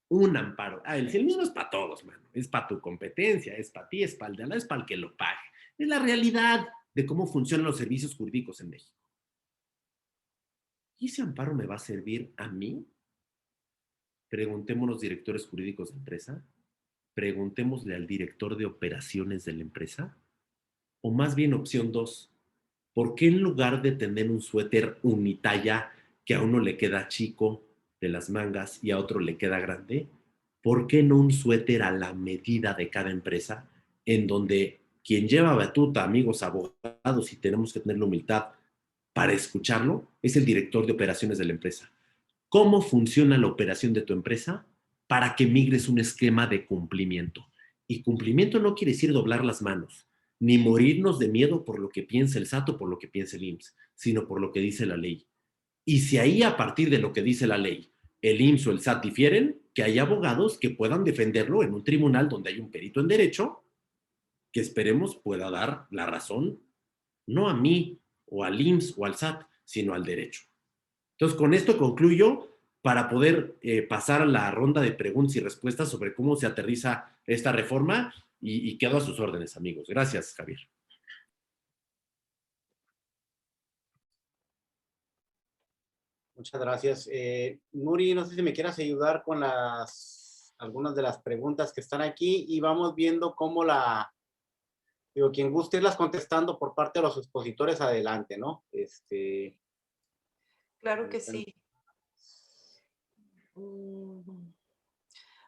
Un amparo. El mismo es para todos, mano. Es para tu competencia, es para ti, es para el de al lado, es para el que lo pague. Es la realidad de cómo funcionan los servicios jurídicos en México. ¿Y ese amparo me va a servir a mí? Preguntemos los directores jurídicos de empresa. Preguntémosle al director de operaciones de la empresa. O más bien opción 2, ¿por qué en lugar de tener un suéter unitalla que a uno le queda chico de las mangas y a otro le queda grande, ¿por qué no un suéter a la medida de cada empresa en donde quien lleva batuta, amigos abogados, y tenemos que tener la humildad para escucharlo, es el director de operaciones de la empresa? ¿Cómo funciona la operación de tu empresa para que migres un esquema de cumplimiento? Y cumplimiento no quiere decir doblar las manos, ni morirnos de miedo por lo que piensa el SAT o por lo que piensa el IMSS, sino por lo que dice la ley. Y si ahí, a partir de lo que dice la ley, el IMSS o el SAT difieren, que hay abogados que puedan defenderlo en un tribunal donde hay un perito en derecho, que esperemos pueda dar la razón, no a mí o al IMSS o al SAT, sino al derecho. Entonces, con esto concluyo para poder pasar a la ronda de preguntas y respuestas sobre cómo se aterriza esta reforma y quedo a sus órdenes, amigos. Gracias, Javier. Muchas gracias. Nuri, no sé si me quieras ayudar con algunas de las preguntas que están aquí y vamos viendo cómo quien guste irlas contestando por parte de los expositores, adelante, ¿no? Claro que sí.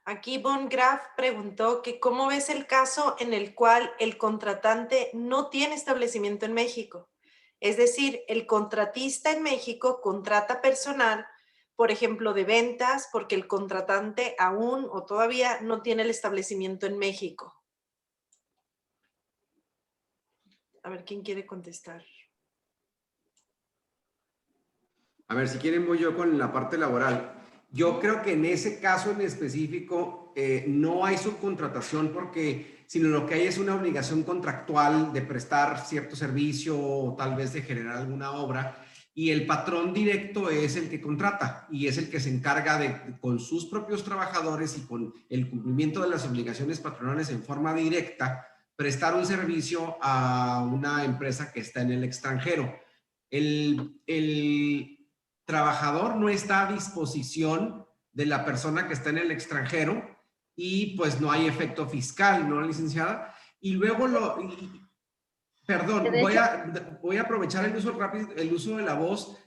Aquí Von Graf preguntó que cómo ves el caso en el cual el contratante no tiene establecimiento en México. Es decir, el contratista en México contrata personal, por ejemplo, de ventas, porque el contratante aún o todavía no tiene el establecimiento en México. A ver, ¿quién quiere contestar? A ver, si quieren voy yo con la parte laboral. Yo creo que en ese caso en específico no hay subcontratación sino lo que hay es una obligación contractual de prestar cierto servicio o tal vez de generar alguna obra, y el patrón directo es el que contrata y es el que se encarga de, con sus propios trabajadores y con el cumplimiento de las obligaciones patronales en forma directa, prestar un servicio a una empresa que está en el extranjero. El trabajador no está a disposición de la persona que está en el extranjero y pues no hay efecto fiscal, ¿no, licenciada? Y luego perdón, voy a aprovechar el uso de la voz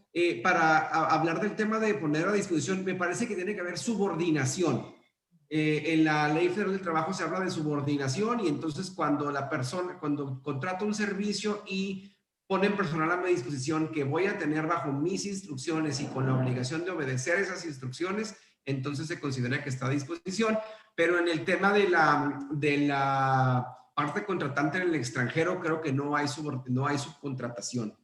para hablar del tema de poner a disposición. Me parece que tiene que haber subordinación. En la Ley Federal del Trabajo se habla de subordinación, y entonces cuando contrata un servicio y ponen personal a mi disposición que voy a tener bajo mis instrucciones y con la obligación de obedecer esas instrucciones, entonces se considera que está a disposición. Pero en el tema de la parte contratante en el extranjero, creo que no hay subcontratación.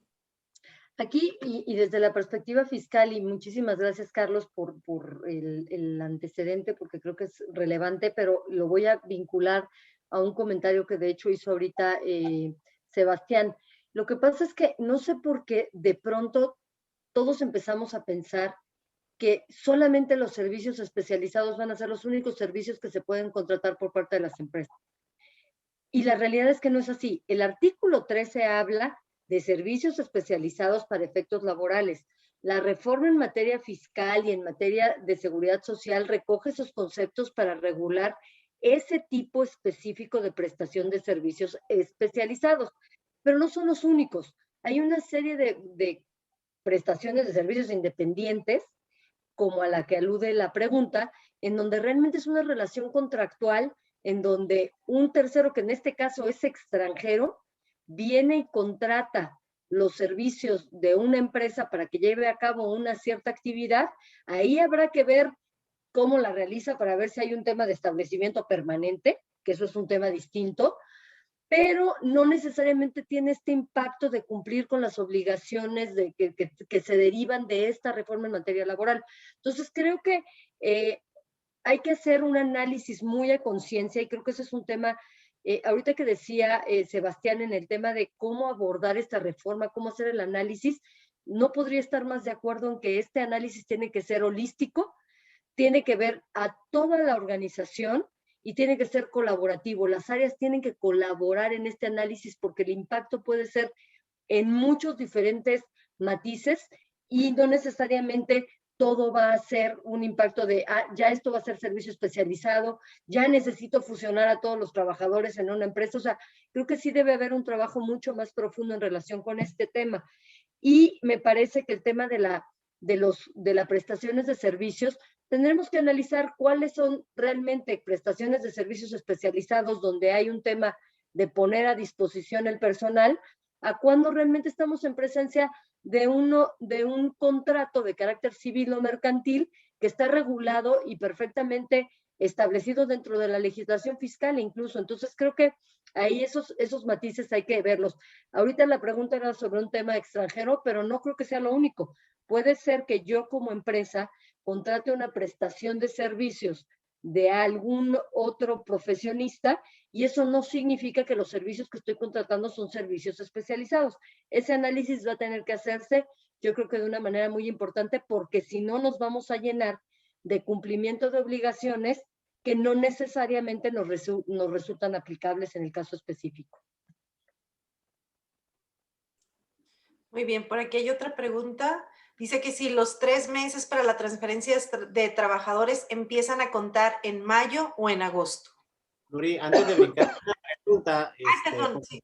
Aquí, y desde la perspectiva fiscal, y muchísimas gracias, Carlos, por el antecedente, porque creo que es relevante, pero lo voy a vincular a un comentario que de hecho hizo ahorita Sebastián. Lo que pasa es que no sé por qué de pronto todos empezamos a pensar que solamente los servicios especializados van a ser los únicos servicios que se pueden contratar por parte de las empresas. Y la realidad es que no es así. El artículo 13 habla de servicios especializados para efectos laborales. La reforma en materia fiscal y en materia de seguridad social recoge esos conceptos para regular ese tipo específico de prestación de servicios especializados. Pero no son los únicos. Hay una serie de prestaciones de servicios independientes, como a la que alude la pregunta, en donde realmente es una relación contractual, en donde un tercero, que en este caso es extranjero, viene y contrata los servicios de una empresa para que lleve a cabo una cierta actividad. Ahí habrá que ver cómo la realiza para ver si hay un tema de establecimiento permanente, que eso es un tema distinto, pero no necesariamente tiene este impacto de cumplir con las obligaciones que se derivan de esta reforma en materia laboral. Entonces, creo que hay que hacer un análisis muy a conciencia, y creo que ese es un tema Ahorita que decía Sebastián en el tema de cómo abordar esta reforma, cómo hacer el análisis, no podría estar más de acuerdo en que este análisis tiene que ser holístico, tiene que ver a toda la organización y tiene que ser colaborativo. Las áreas tienen que colaborar en este análisis porque el impacto puede ser en muchos diferentes matices y no necesariamente todo va a ser un impacto de, ya esto va a ser servicio especializado, ya necesito fusionar a todos los trabajadores en una empresa. O sea, creo que sí debe haber un trabajo mucho más profundo en relación con este tema. Y me parece que el tema de las prestaciones de servicios, tendremos que analizar cuáles son realmente prestaciones de servicios especializados donde hay un tema de poner a disposición el personal, a cuando realmente estamos en presencia de un contrato de carácter civil o mercantil que está regulado y perfectamente establecido dentro de la legislación fiscal incluso. Entonces creo que ahí esos matices hay que verlos. Ahorita la pregunta era sobre un tema extranjero, pero no creo que sea lo único. Puede ser que yo como empresa contrate una prestación de servicios de algún otro profesionista y eso no significa que los servicios que estoy contratando son servicios especializados. Ese análisis va a tener que hacerse, yo creo que de una manera muy importante, porque si no nos vamos a llenar de cumplimiento de obligaciones que no necesariamente nos resultan aplicables en el caso específico. Muy bien, por aquí hay otra pregunta. Dice que si los 3 meses para la transferencia de trabajadores empiezan a contar en mayo o en agosto. Nuri, antes de brincar una pregunta, perdón, sí.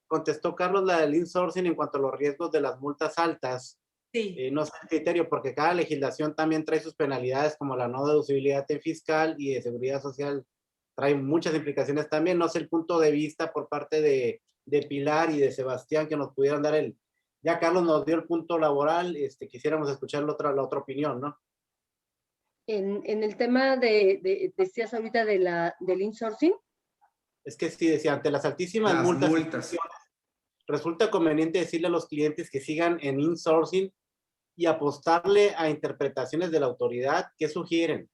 contestó Carlos la del insourcing en cuanto a los riesgos de las multas altas. Sí. No sé el criterio, porque cada legislación también trae sus penalidades, como la no deducibilidad en fiscal y de seguridad social, trae muchas implicaciones también. No sé el punto de vista por parte de Pilar y de Sebastián que nos pudieran dar el... Ya Carlos nos dio el punto laboral, quisiéramos escuchar la otra opinión, ¿no? En el tema decías ahorita del insourcing. Es que sí, decía, ante las altísimas multas, resulta conveniente decirle a los clientes que sigan en insourcing y apostarle a interpretaciones de la autoridad. ¿Qué sugieren?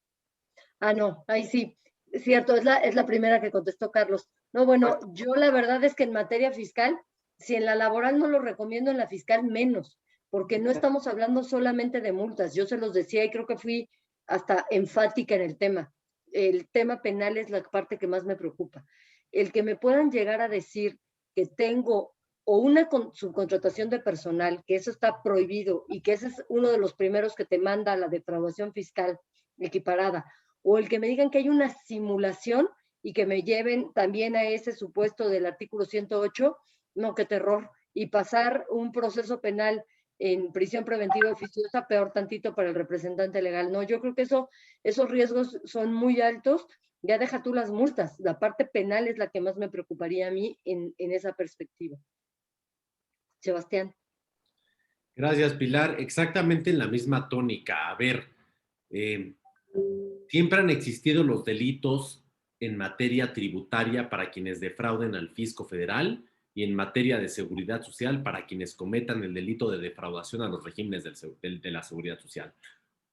No, ahí sí, es cierto, es la primera que contestó Carlos. No, bueno, yo la verdad es que en materia fiscal, si en la laboral no lo recomiendo, en la fiscal menos, porque no estamos hablando solamente de multas. Yo se los decía y creo que fui hasta enfática en el tema. El tema penal es la parte que más me preocupa. El que me puedan llegar a decir que tengo o una subcontratación de personal, que eso está prohibido y que ese es uno de los primeros que te manda a la defraudación fiscal equiparada, o el que me digan que hay una simulación y que me lleven también a ese supuesto del artículo 108, no, qué terror. Y pasar un proceso penal en prisión preventiva oficiosa, peor tantito para el representante legal. No, yo creo que esos riesgos son muy altos. Ya deja tú las multas. La parte penal es la que más me preocuparía a mí en esa perspectiva. Sebastián. Gracias, Pilar. Exactamente en la misma tónica. A ver, siempre han existido los delitos en materia tributaria para quienes defrauden al fisco federal y en materia de seguridad social para quienes cometan el delito de defraudación a los regímenes de la seguridad social.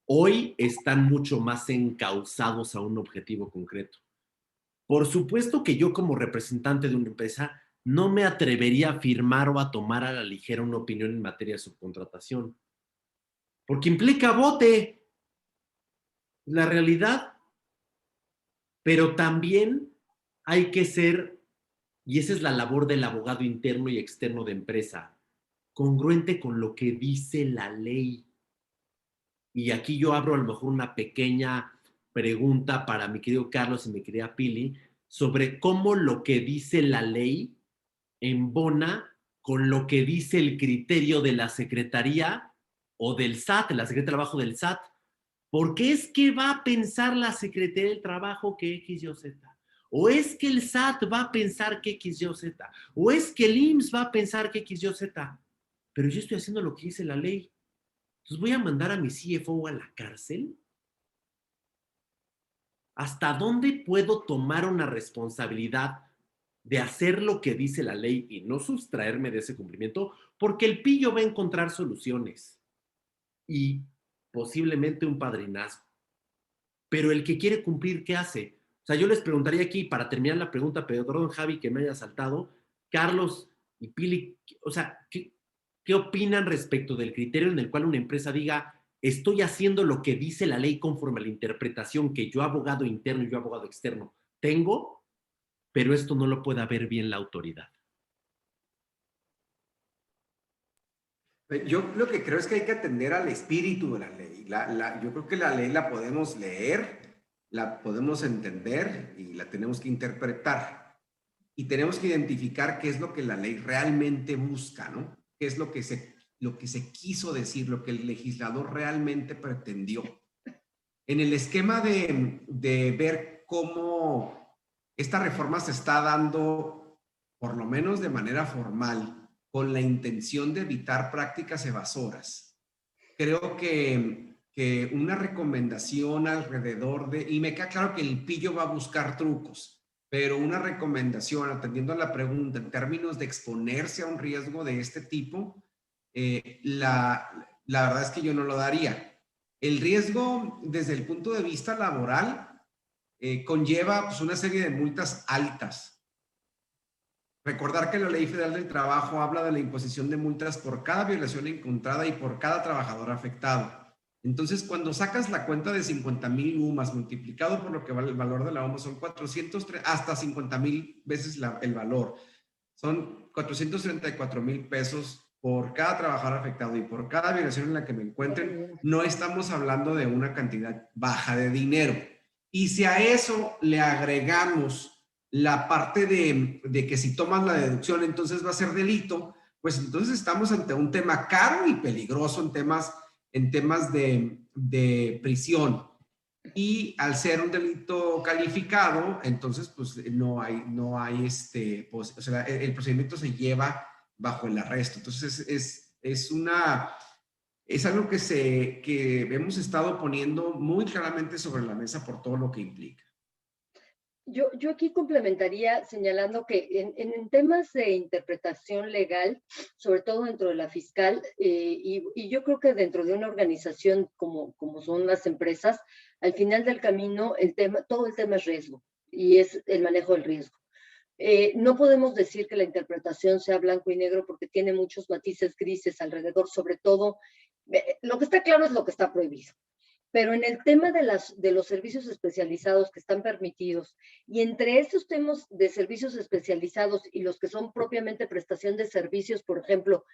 Hoy están mucho más encausados a un objetivo concreto. Por supuesto que yo como representante de una empresa no me atrevería a firmar o a tomar a la ligera una opinión en materia de subcontratación, porque implica bote, la realidad. Pero también hay que ser, y esa es la labor del abogado interno y externo de empresa, congruente con lo que dice la ley. Y aquí yo abro a lo mejor una pequeña pregunta para mi querido Carlos y mi querida Pili, sobre cómo lo que dice la ley embona con lo que dice el criterio de la Secretaría o del SAT, la Secretaría de Trabajo del SAT. ¿Por qué es que va a pensar la Secretaría del Trabajo que X, Y o Z? ¿O es que el SAT va a pensar que X, Y o Z? ¿O es que el IMSS va a pensar que X, Y o Z? Pero yo estoy haciendo lo que dice la ley. Entonces, ¿voy a mandar a mi CFO a la cárcel? ¿Hasta dónde puedo tomar una responsabilidad de hacer lo que dice la ley y no sustraerme de ese cumplimiento? Porque el pillo va a encontrar soluciones y posiblemente un padrinazgo. Pero el que quiere cumplir, ¿qué hace? sea, yo les preguntaría aquí, para terminar la pregunta, pero perdón, Javi, que me haya saltado, Carlos y Pili, o sea, ¿qué opinan respecto del criterio en el cual una empresa diga, estoy haciendo lo que dice la ley conforme a la interpretación que yo, abogado interno y yo, abogado externo, tengo, pero esto no lo pueda ver bien la autoridad? Yo lo que creo es que hay que atender al espíritu de la ley. Yo creo que la ley la podemos leer, la podemos entender y la tenemos que interpretar. Y tenemos que identificar qué es lo que la ley realmente busca, ¿no? Qué es lo que se quiso decir, lo que el legislador realmente pretendió. En el esquema de ver cómo esta reforma se está dando, por lo menos de manera formal, con la intención de evitar prácticas evasoras. Creo que una recomendación alrededor de, y me queda claro que el pillo va a buscar trucos, pero una recomendación atendiendo a la pregunta en términos de exponerse a un riesgo de este tipo, la verdad es que yo no lo daría. El riesgo desde el punto de vista laboral conlleva pues, una serie de multas altas. Recordar que la Ley Federal del Trabajo habla de la imposición de multas por cada violación encontrada y por cada trabajador afectado. Entonces, cuando sacas la cuenta de 50,000 UMAS multiplicado por lo que vale el valor de la UMA, son 403, hasta 50,000 veces el valor. Son 434,000 pesos por cada trabajador afectado y por cada violación en la que me encuentren. No estamos hablando de una cantidad baja de dinero. Y si a eso le agregamos la parte de que si tomas la deducción entonces va a ser delito, pues entonces estamos ante un tema caro y peligroso en temas de prisión. Y al ser un delito calificado, entonces pues no hay pues, o sea, el procedimiento se lleva bajo el arresto. Entonces es algo que hemos estado poniendo muy claramente sobre la mesa por todo lo que implica. Yo aquí complementaría señalando que en temas de interpretación legal, sobre todo dentro de la fiscal, y yo creo que dentro de una organización como son las empresas, al final del camino todo el tema es riesgo y es el manejo del riesgo. No podemos decir que la interpretación sea blanco y negro porque tiene muchos matices grises alrededor, sobre todo, lo que está claro es lo que está prohibido. Pero en el tema de los servicios especializados que están permitidos, y entre estos temas de servicios especializados y los que son propiamente prestación de servicios, por ejemplo,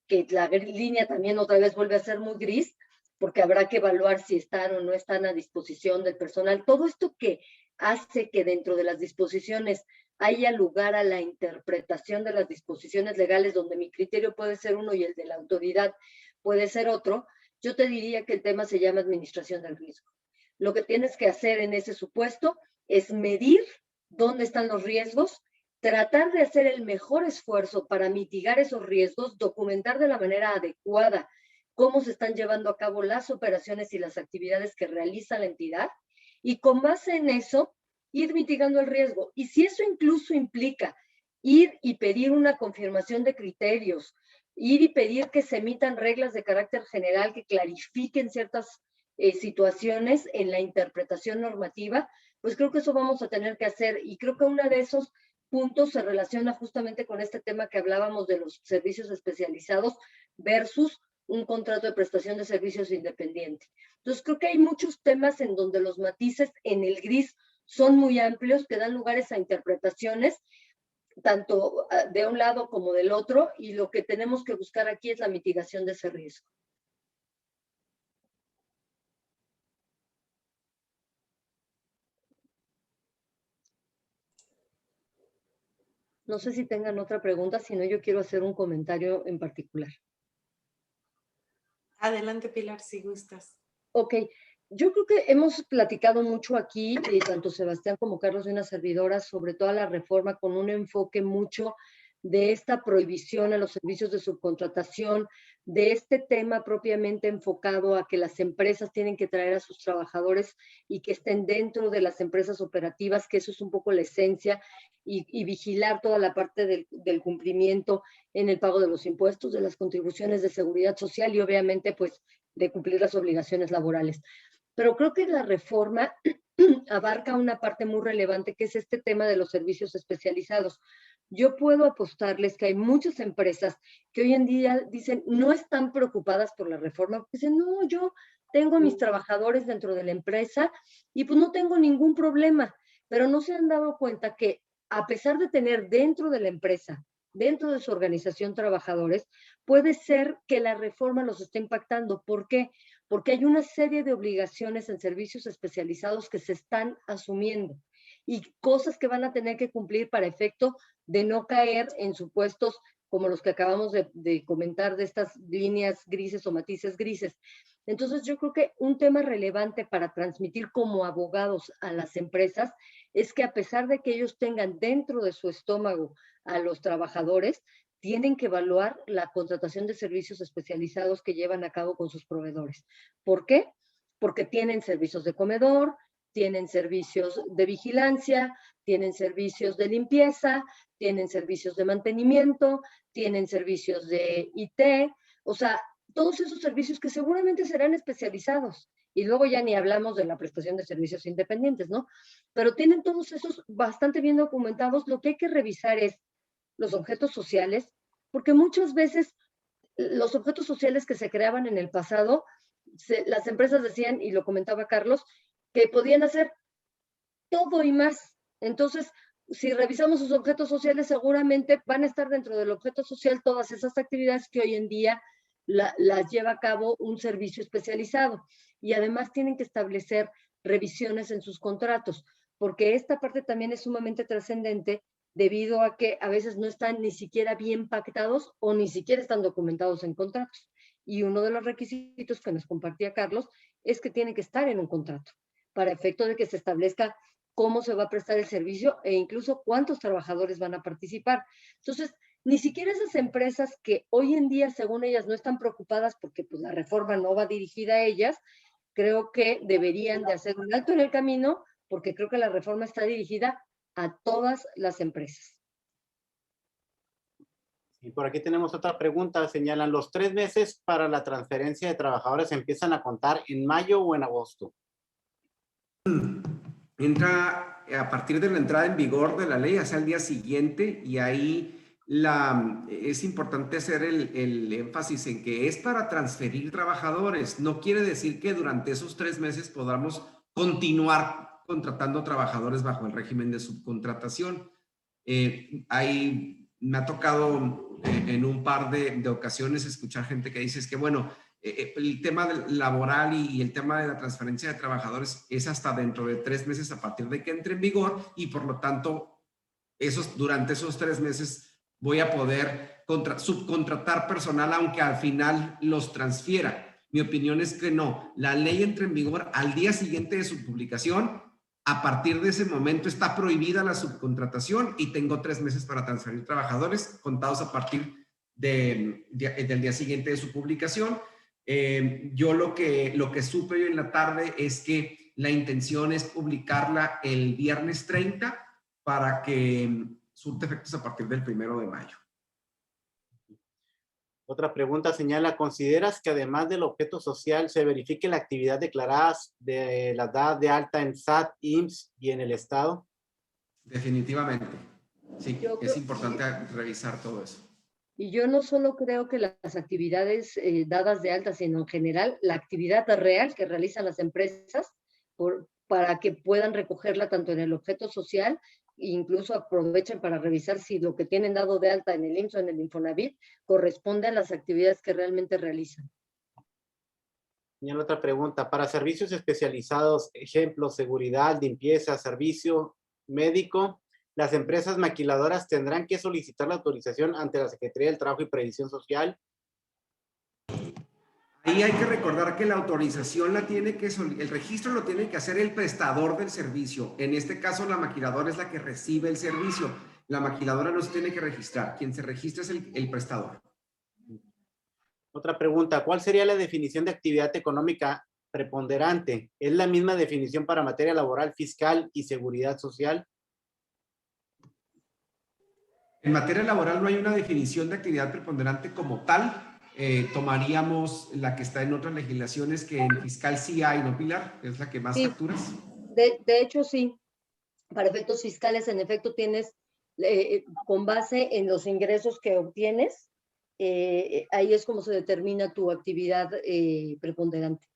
que la línea también otra vez vuelve a ser muy gris, porque habrá que evaluar si están o no están a disposición del personal. Todo esto que hace que dentro de las disposiciones haya lugar a la interpretación de las disposiciones legales, donde mi criterio puede ser uno y el de la autoridad puede ser otro. Yo te diría que el tema se llama administración del riesgo. Lo que tienes que hacer en ese supuesto es medir dónde están los riesgos, tratar de hacer el mejor esfuerzo para mitigar esos riesgos, documentar de la manera adecuada cómo se están llevando a cabo las operaciones y las actividades que realiza la entidad, y con base en eso, ir mitigando el riesgo. Y si eso incluso implica ir y pedir una confirmación de criterios, ir y pedir que se emitan reglas de carácter general que clarifiquen ciertas situaciones en la interpretación normativa, pues creo que eso vamos a tener que hacer. Y creo que uno de esos puntos se relaciona justamente con este tema que hablábamos de los servicios especializados versus un contrato de prestación de servicios independiente. Entonces creo que hay muchos temas en donde los matices en el gris son muy amplios, que dan lugares a interpretaciones tanto de un lado como del otro, y lo que tenemos que buscar aquí es la mitigación de ese riesgo. No sé si tengan otra pregunta, si no yo quiero hacer un comentario en particular. Adelante, Pilar, si gustas. Ok, yo creo que hemos platicado mucho aquí, tanto Sebastián como Carlos y una servidora, sobre toda la reforma con un enfoque mucho de esta prohibición a los servicios de subcontratación, de este tema propiamente enfocado a que las empresas tienen que traer a sus trabajadores y que estén dentro de las empresas operativas, que eso es un poco la esencia, y vigilar toda la parte del cumplimiento en el pago de los impuestos, de las contribuciones de seguridad social y obviamente pues de cumplir las obligaciones laborales. Pero creo que la reforma abarca una parte muy relevante, que es este tema de los servicios especializados. Yo puedo apostarles que hay muchas empresas que hoy en día dicen, no están preocupadas por la reforma, porque dicen, no, yo tengo a mis trabajadores dentro de la empresa y pues no tengo ningún problema, pero no se han dado cuenta que a pesar de tener dentro de la empresa, dentro de su organización trabajadores, puede ser que la reforma los esté impactando. ¿Por qué? Porque hay una serie de obligaciones en servicios especializados que se están asumiendo y cosas que van a tener que cumplir para efecto de no caer en supuestos como los que acabamos de comentar, de estas líneas grises o matices grises. Entonces, yo creo que un tema relevante para transmitir como abogados a las empresas es que a pesar de que ellos tengan dentro de su estómago a los trabajadores, tienen que evaluar la contratación de servicios especializados que llevan a cabo con sus proveedores. ¿Por qué? Porque tienen servicios de comedor, tienen servicios de vigilancia, tienen servicios de limpieza, tienen servicios de mantenimiento, tienen servicios de IT, o sea, todos esos servicios que seguramente serán especializados. Y luego ya ni hablamos de la prestación de servicios independientes, ¿no? Pero tienen todos esos bastante bien documentados. Lo que hay que revisar es los objetos sociales, porque muchas veces los objetos sociales que se creaban en el pasado, las empresas decían, y lo comentaba Carlos, que podían hacer todo y más. Entonces, si revisamos sus objetos sociales, seguramente van a estar dentro del objeto social todas esas actividades que hoy en día las lleva a cabo un servicio especializado. Y además tienen que establecer revisiones en sus contratos, porque esta parte también es sumamente trascendente debido a que a veces no están ni siquiera bien pactados o ni siquiera están documentados en contratos. Y uno de los requisitos que nos compartía Carlos es que tienen que estar en un contrato para efecto de que se establezca cómo se va a prestar el servicio e incluso cuántos trabajadores van a participar. Entonces, ni siquiera esas empresas que hoy en día, según ellas, no están preocupadas porque pues, la reforma no va dirigida a ellas, creo que deberían de hacer un alto en el camino, porque creo que la reforma está dirigida a todas las empresas. Y por aquí tenemos otra pregunta. Señalan, ¿los 3 meses para la transferencia de trabajadores empiezan a contar en mayo o en agosto? Entra a partir de la entrada en vigor de la ley, hacia el día siguiente, y ahí es importante hacer el énfasis en que es para transferir trabajadores. No quiere decir que durante esos 3 meses podamos continuar contratando trabajadores bajo el régimen de subcontratación. Me ha tocado en un par de ocasiones escuchar gente que dice es que, bueno, el tema laboral y el tema de la transferencia de trabajadores es hasta dentro de 3 meses a partir de que entre en vigor y por lo tanto durante esos 3 meses voy a poder subcontratar personal aunque al final los transfiera. Mi opinión es que no. La ley entra en vigor al día siguiente de su publicación. A partir de ese momento está prohibida la subcontratación y tengo 3 meses para transferir trabajadores contados a partir del día siguiente de su publicación. Yo lo que supe hoy en la tarde es que la intención es publicarla el viernes 30 para que surte efectos a partir del 1 de mayo. Otra pregunta señala, ¿consideras que además del objeto social se verifique la actividad declarada de las dadas de alta en SAT, IMSS y en el Estado? Definitivamente. Sí, es importante revisar todo eso. Y yo no solo creo que las actividades dadas de alta, sino en general la actividad real que realizan las empresas para que puedan recogerla tanto en el objeto social, incluso aprovechen para revisar si lo que tienen dado de alta en el IMSS o en el Infonavit corresponde a las actividades que realmente realizan. Y otra pregunta, para servicios especializados, ejemplo, seguridad, limpieza, servicio médico, ¿las empresas maquiladoras tendrán que solicitar la autorización ante la Secretaría del Trabajo y Previsión Social? Ahí hay que recordar que la autorización el registro lo tiene que hacer el prestador del servicio. En este caso, la maquiladora es la que recibe el servicio. La maquiladora no se tiene que registrar. Quien se registra es el prestador. Otra pregunta, ¿cuál sería la definición de actividad económica preponderante? ¿Es la misma definición para materia laboral, fiscal y seguridad social? En materia laboral no hay una definición de actividad preponderante como tal. tomaríamos la que está en otras legislaciones, que en fiscal sí hay, ¿no, Pilar? Es la que más Sí. facturas. De hecho, sí. Para efectos fiscales, en efecto, tienes, con base en los ingresos que obtienes, ahí es como se determina tu actividad preponderante.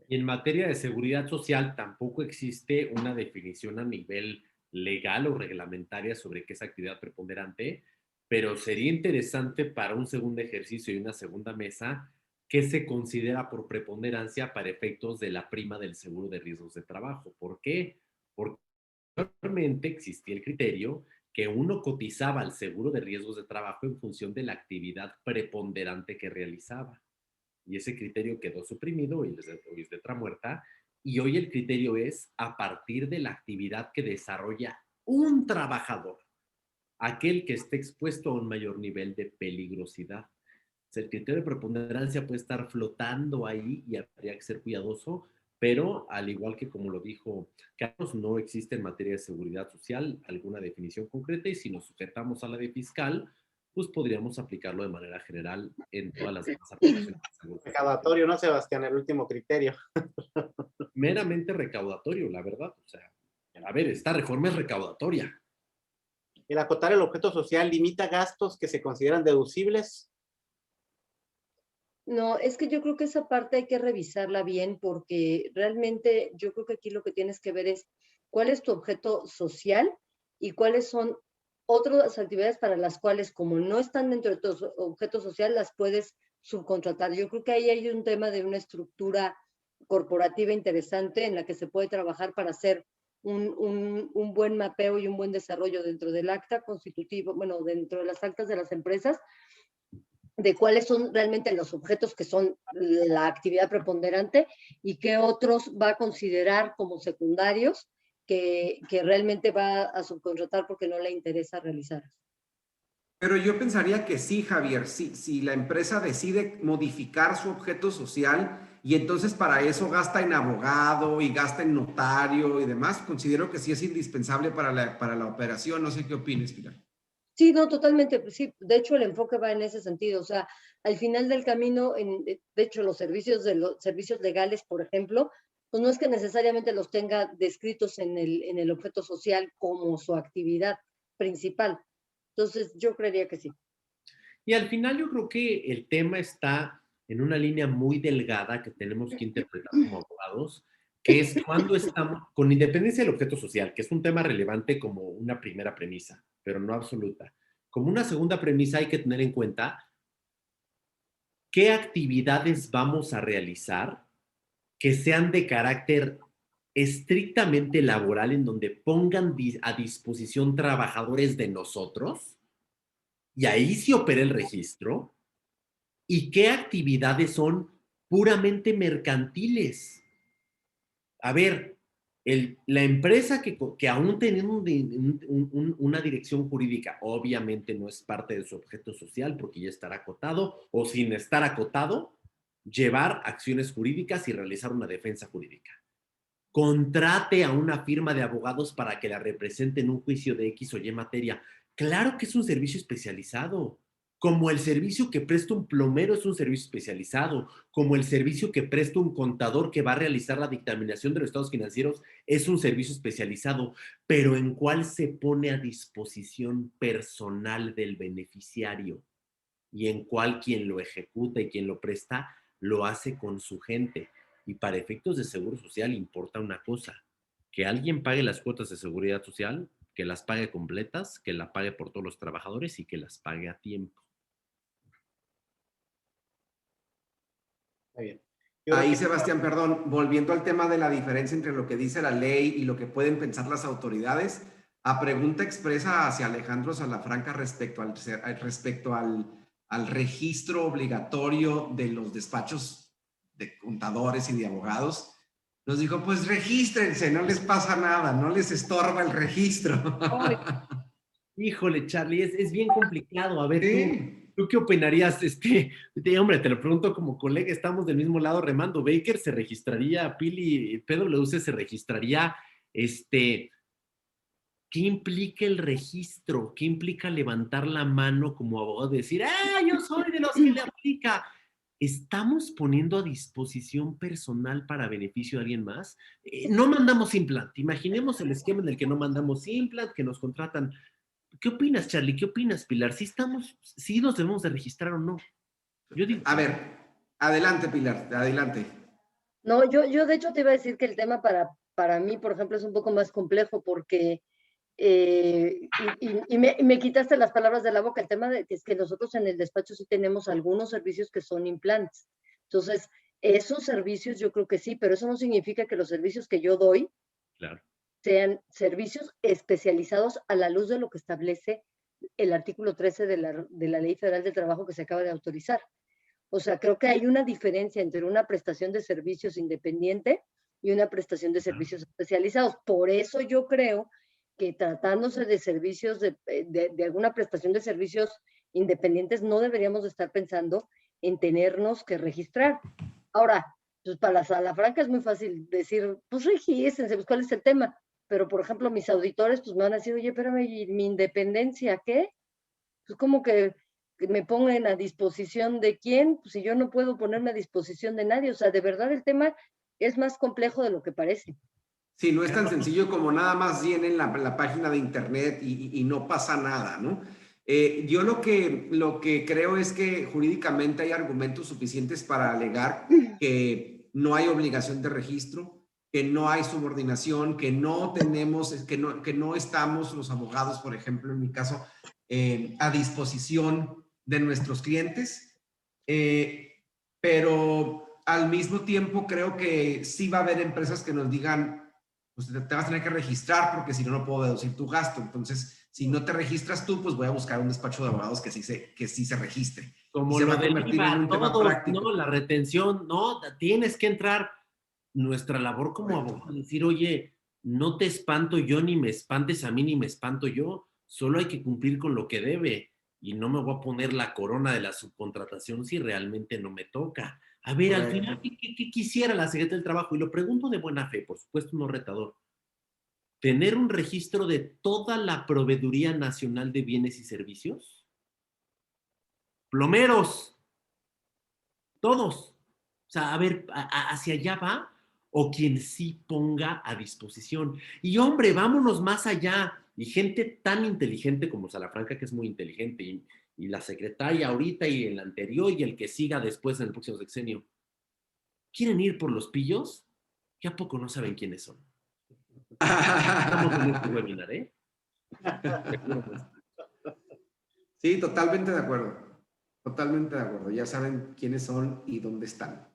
Y en materia de seguridad social tampoco existe una definición a nivel legal o reglamentaria sobre qué es actividad preponderante, pero sería interesante para un segundo ejercicio y una segunda mesa qué se considera por preponderancia para efectos de la prima del seguro de riesgos de trabajo. ¿Por qué? Porque anteriormente existía el criterio que uno cotizaba al seguro de riesgos de trabajo en función de la actividad preponderante que realizaba. Y ese criterio quedó suprimido y es letra muerta. Y hoy el criterio es a partir de la actividad que desarrolla un trabajador, aquel que esté expuesto a un mayor nivel de peligrosidad. O sea, el criterio de preponderancia puede estar flotando ahí y habría que ser cuidadoso, pero al igual que como lo dijo Carlos, no existe en materia de seguridad social alguna definición concreta y si nos sujetamos a la de fiscal, pues podríamos aplicarlo de manera general en todas las demás aplicaciones. Recaudatorio, ¿no, Sebastián? El último criterio. Meramente recaudatorio, la verdad. O sea, a ver, esta reforma es recaudatoria. El acotar el objeto social limita gastos que se consideran deducibles. No, es que yo creo que esa parte hay que revisarla bien porque realmente yo creo que aquí lo que tienes que ver es cuál es tu objeto social y cuáles son otras actividades para las cuales, como no están dentro de tu objeto social, las puedes subcontratar. Yo creo que ahí hay un tema de una estructura corporativa interesante en la que se puede trabajar para hacer un buen mapeo y un buen desarrollo dentro del acta constitutivo, bueno, dentro de las actas de las empresas, de cuáles son realmente los objetos que son la actividad preponderante y qué otros va a considerar como secundarios que realmente va a subcontratar porque no le interesa realizar. Pero yo pensaría que sí, Javier, si la empresa decide modificar su objeto social y entonces para eso gasta en abogado y gasta en notario y demás, considero que sí es indispensable para la operación. No sé qué opines, Pilar. Sí, no, totalmente, pues sí, de hecho el enfoque va en ese sentido, o sea, al final del camino, de hecho los servicios legales, por ejemplo, pues no es que necesariamente los tenga descritos en el objeto social como su actividad principal. Entonces, yo creería que sí. Y al final yo creo que el tema está en una línea muy delgada que tenemos que interpretar como abogados, que es cuando estamos, con independencia del objeto social, que es un tema relevante como una primera premisa, pero no absoluta. Como una segunda premisa hay que tener en cuenta qué actividades vamos a realizar que sean de carácter estrictamente laboral, en donde pongan a disposición trabajadores de nosotros, y ahí sí opera el registro, y qué actividades son puramente mercantiles. A ver, la empresa que aún teniendo una dirección jurídica, obviamente no es parte de su objeto social porque ya estará acotado, o sin estar acotado, llevar acciones jurídicas y realizar una defensa jurídica. Contrate a una firma de abogados para que la represente en un juicio de X o Y materia. Claro que es un servicio especializado. Como el servicio que presta un plomero es un servicio especializado, como el servicio que presta un contador que va a realizar la dictaminación de los estados financieros es un servicio especializado, pero ¿en cuál se pone a disposición personal del beneficiario? Y en cuál quien lo ejecuta y quien lo presta lo hace con su gente. Y para efectos de seguro social importa una cosa, que alguien pague las cuotas de seguridad social, que las pague completas, que la pague por todos los trabajadores y que las pague a tiempo. Está bien. Ahí, Sebastián, perdón, volviendo al tema de la diferencia entre lo que dice la ley y lo que pueden pensar las autoridades, a pregunta expresa hacia Alejandro Salafranca respecto al registro obligatorio de los despachos de contadores y de abogados, nos dijo, pues regístrense, no les pasa nada, no les estorba el registro. Híjole, Charlie, es bien complicado. A ver, Sí. ¿Tú qué opinarías? Hombre, te lo pregunto como colega, estamos del mismo lado remando. Baker se registraría, Pili, PwC se registraría, ¿qué implica el registro? ¿Qué implica levantar la mano como abogado y decir, yo soy de los que le aplica? ¿Estamos poniendo a disposición personal para beneficio de alguien más? No mandamos implant. Imaginemos el esquema en el que no mandamos implant, que nos contratan. ¿Qué opinas, Charlie? ¿Qué opinas, Pilar? ¿Sí nos debemos de registrar o no? Yo digo, A ver, adelante, Pilar, adelante. No, yo de hecho te iba a decir que el tema para mí, por ejemplo, es un poco más complejo porque, me quitaste las palabras de la boca, el tema de que es que nosotros en el despacho sí tenemos algunos servicios que son implantes. Entonces, esos servicios yo creo que sí, pero eso no significa que los servicios que yo doy claro. sean servicios especializados a la luz de lo que establece el artículo 13 de la Ley Federal del Trabajo que se acaba de autorizar. O sea, creo que hay una diferencia entre una prestación de servicios independiente y una prestación de servicios especializados. Por eso yo creo que tratándose de servicios, de alguna prestación de servicios independientes, no deberíamos de estar pensando en tenernos que registrar. Ahora, pues para la sala franca es muy fácil decir, pues regístrense, pues ¿cuál es el tema? Pero, por ejemplo, mis auditores, pues me van a decir, oye, espérame, ¿y mi independencia qué? Pues como que me pongan a disposición de quién, pues si yo no puedo ponerme a disposición de nadie. O sea, de verdad el tema es más complejo de lo que parece. Sí, no es tan sencillo como nada más llenen la página de internet y no pasa nada, ¿no? Yo lo que creo es que jurídicamente hay argumentos suficientes para alegar que no hay obligación de registro, que no hay subordinación, que no tenemos, que no estamos los abogados, por ejemplo, en mi caso, a disposición de nuestros clientes, pero al mismo tiempo creo que sí va a haber empresas que nos digan, pues te vas a tener que registrar porque si no, no puedo deducir tu gasto. Entonces, si no te registras tú, pues voy a buscar un despacho de abogados que sí se registre. Como se lo va a del convertir en IVA, un tema todos, práctico. ¿no? La retención, no, tienes que entrar. Nuestra labor como abogado, decir, oye, no te espanto yo, ni me espantes a mí, ni me espanto yo, solo hay que cumplir con lo que debe y no me voy a poner la corona de la subcontratación si realmente no me toca. A ver, al final, ¿qué quisiera la Secretaría del Trabajo? Y lo pregunto de buena fe, por supuesto, no retador. ¿Tener un registro de toda la Proveeduría Nacional de Bienes y Servicios? Plomeros, todos. O sea, a ver, hacia allá va, o quien sí ponga a disposición. Y hombre, vámonos más allá. Y gente tan inteligente como Salafranca, que es muy inteligente, y la secretaria ahorita, y el anterior, y el que siga después en el próximo sexenio. ¿Quieren ir por los pillos? ¿Que a poco no saben quiénes son? Estamos en este webinar, ¿eh? Sí, totalmente de acuerdo. Totalmente de acuerdo. Ya saben quiénes son y dónde están.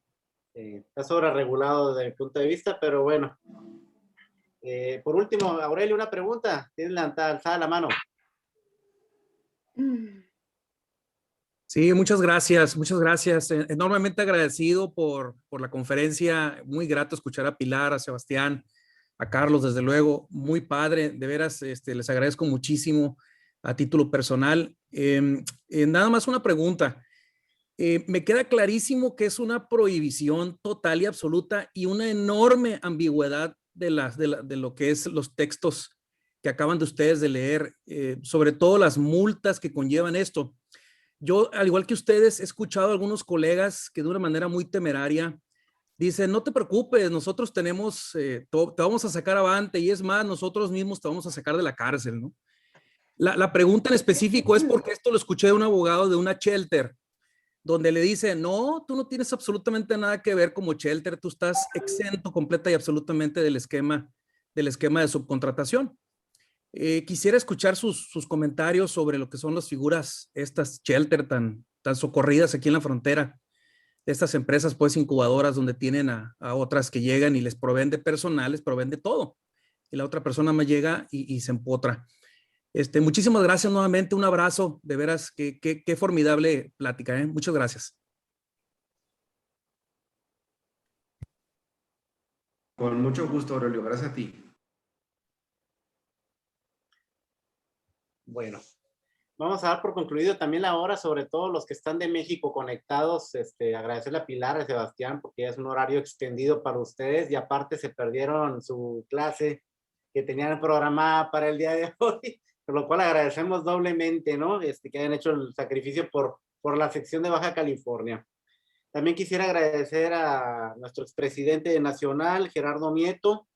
Está sobreregulado desde mi punto de vista, pero bueno. Por último, Aurelio, una pregunta. Tienes alzada la mano. Sí, muchas gracias, muchas gracias. Enormemente agradecido por la conferencia. Muy grato escuchar a Pilar, a Sebastián, a Carlos, desde luego. Muy padre, de veras, les agradezco muchísimo a título personal. Nada más una pregunta. Me queda clarísimo que es una prohibición total y absoluta y una enorme ambigüedad de lo que es los textos que acaban de ustedes de leer, sobre todo las multas que conllevan esto. Yo, al igual que ustedes, he escuchado a algunos colegas que de una manera muy temeraria dicen, no te preocupes, nosotros tenemos, te vamos a sacar avante y es más, nosotros mismos te vamos a sacar de la cárcel, ¿no? La pregunta en específico es porque esto lo escuché de un abogado de una shelter, donde le dice, no, tú no tienes absolutamente nada que ver como shelter, tú estás exento completa y absolutamente del esquema de subcontratación. Quisiera escuchar sus comentarios sobre lo que son las figuras, estas shelter tan socorridas aquí en la frontera, estas empresas pues incubadoras donde tienen a otras que llegan y les proveen de personal, les proveen de todo. Y la otra persona más llega y se empotra. Muchísimas gracias nuevamente, un abrazo, de veras, qué formidable plática, ¿eh? Muchas gracias. Con mucho gusto, Aurelio, gracias a ti. Bueno, vamos a dar por concluido también la hora, sobre todo los que están de México conectados. Agradecerle a Pilar, a Sebastián, porque ya es un horario extendido para ustedes y aparte se perdieron su clase que tenían programada para el día de hoy, por lo cual agradecemos doblemente, ¿no? Que hayan hecho el sacrificio por la sección de Baja California. También quisiera agradecer a nuestro expresidente nacional, Gerardo Nieto,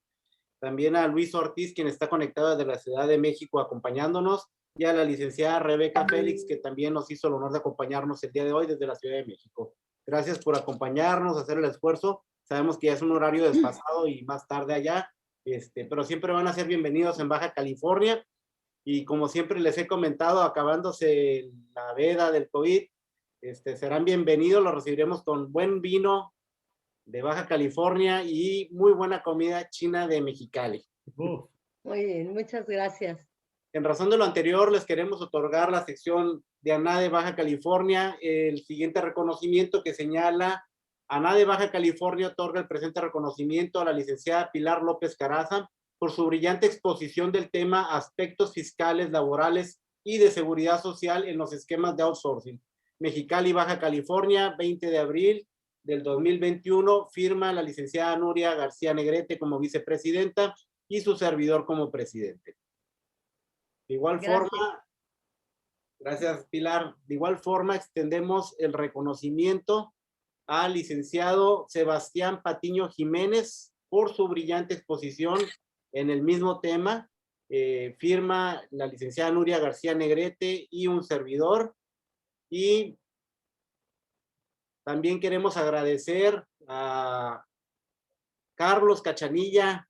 también a Luis Ortiz, quien está conectado desde la Ciudad de México acompañándonos, y a la licenciada Rebeca Félix, que también nos hizo el honor de acompañarnos el día de hoy desde la Ciudad de México. Gracias por acompañarnos, hacer el esfuerzo. Sabemos que ya es un horario desfasado y más tarde allá, pero siempre van a ser bienvenidos en Baja California. Y como siempre les he comentado, acabándose la veda del COVID, serán bienvenidos, los recibiremos con buen vino de Baja California y muy buena comida china de Mexicali. Muy bien, muchas gracias. En razón de lo anterior, les queremos otorgar la sección de ANADE Baja California, el siguiente reconocimiento que señala: ANADE Baja California otorga el presente reconocimiento a la licenciada Pilar López Caraza por su brillante exposición del tema aspectos fiscales, laborales y de seguridad social en los esquemas de outsourcing. Mexicali, Baja California, 20 de abril del 2021, firma la licenciada Nuria García Negrete como vicepresidenta y su servidor como presidente. De igual forma, gracias Pilar, de igual forma extendemos el reconocimiento al licenciado Sebastián Patiño Jiménez por su brillante exposición en el mismo tema. Firma la licenciada Nuria García Negrete y un servidor. Y también queremos agradecer a Carlos Cachanilla,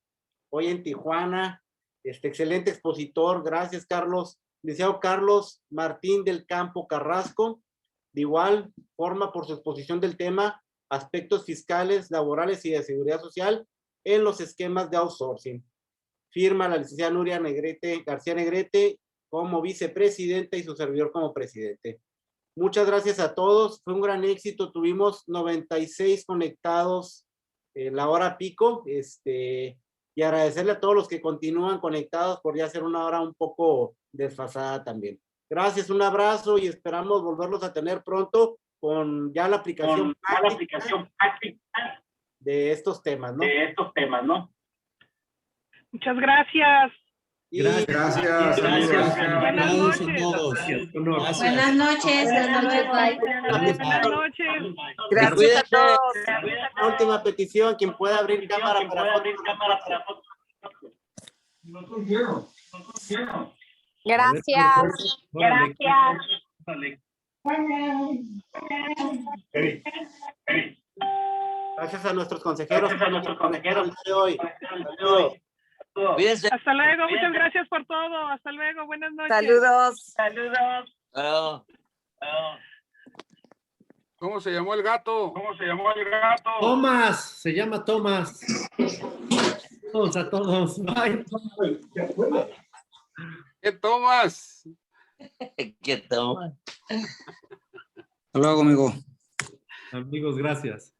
hoy en Tijuana, excelente expositor. Gracias, Carlos. Licenciado Carlos Martín del Campo Carrasco, de igual forma por su exposición del tema aspectos fiscales, laborales y de seguridad social en los esquemas de outsourcing. Firma la licenciada Nuria García Negrete como vicepresidenta y su servidor como presidente. Muchas gracias a todos, fue un gran éxito, tuvimos 96 conectados en la hora pico, y agradecerle a todos los que continúan conectados por ya ser una hora un poco desfasada también. Gracias, un abrazo y esperamos volverlos a tener pronto con ya la aplicación práctica de estos temas, ¿no? Muchas gracias. Gracias. Buenas noches. Buenas noches, hasta luego. Buenas noches. Gracias a todos. La última petición, quien pueda abrir cámara para fotos. Gracias. Gracias a nuestros consejeros de hoy. Hasta luego, muchas gracias por todo. Hasta luego, buenas noches. Saludos. ¿Cómo se llamó el gato? Tomás, se llama Tomás. Todos a todos. Bye. ¿Qué tomas? ¿Qué tomas? Hasta luego, amigo. Amigos, gracias.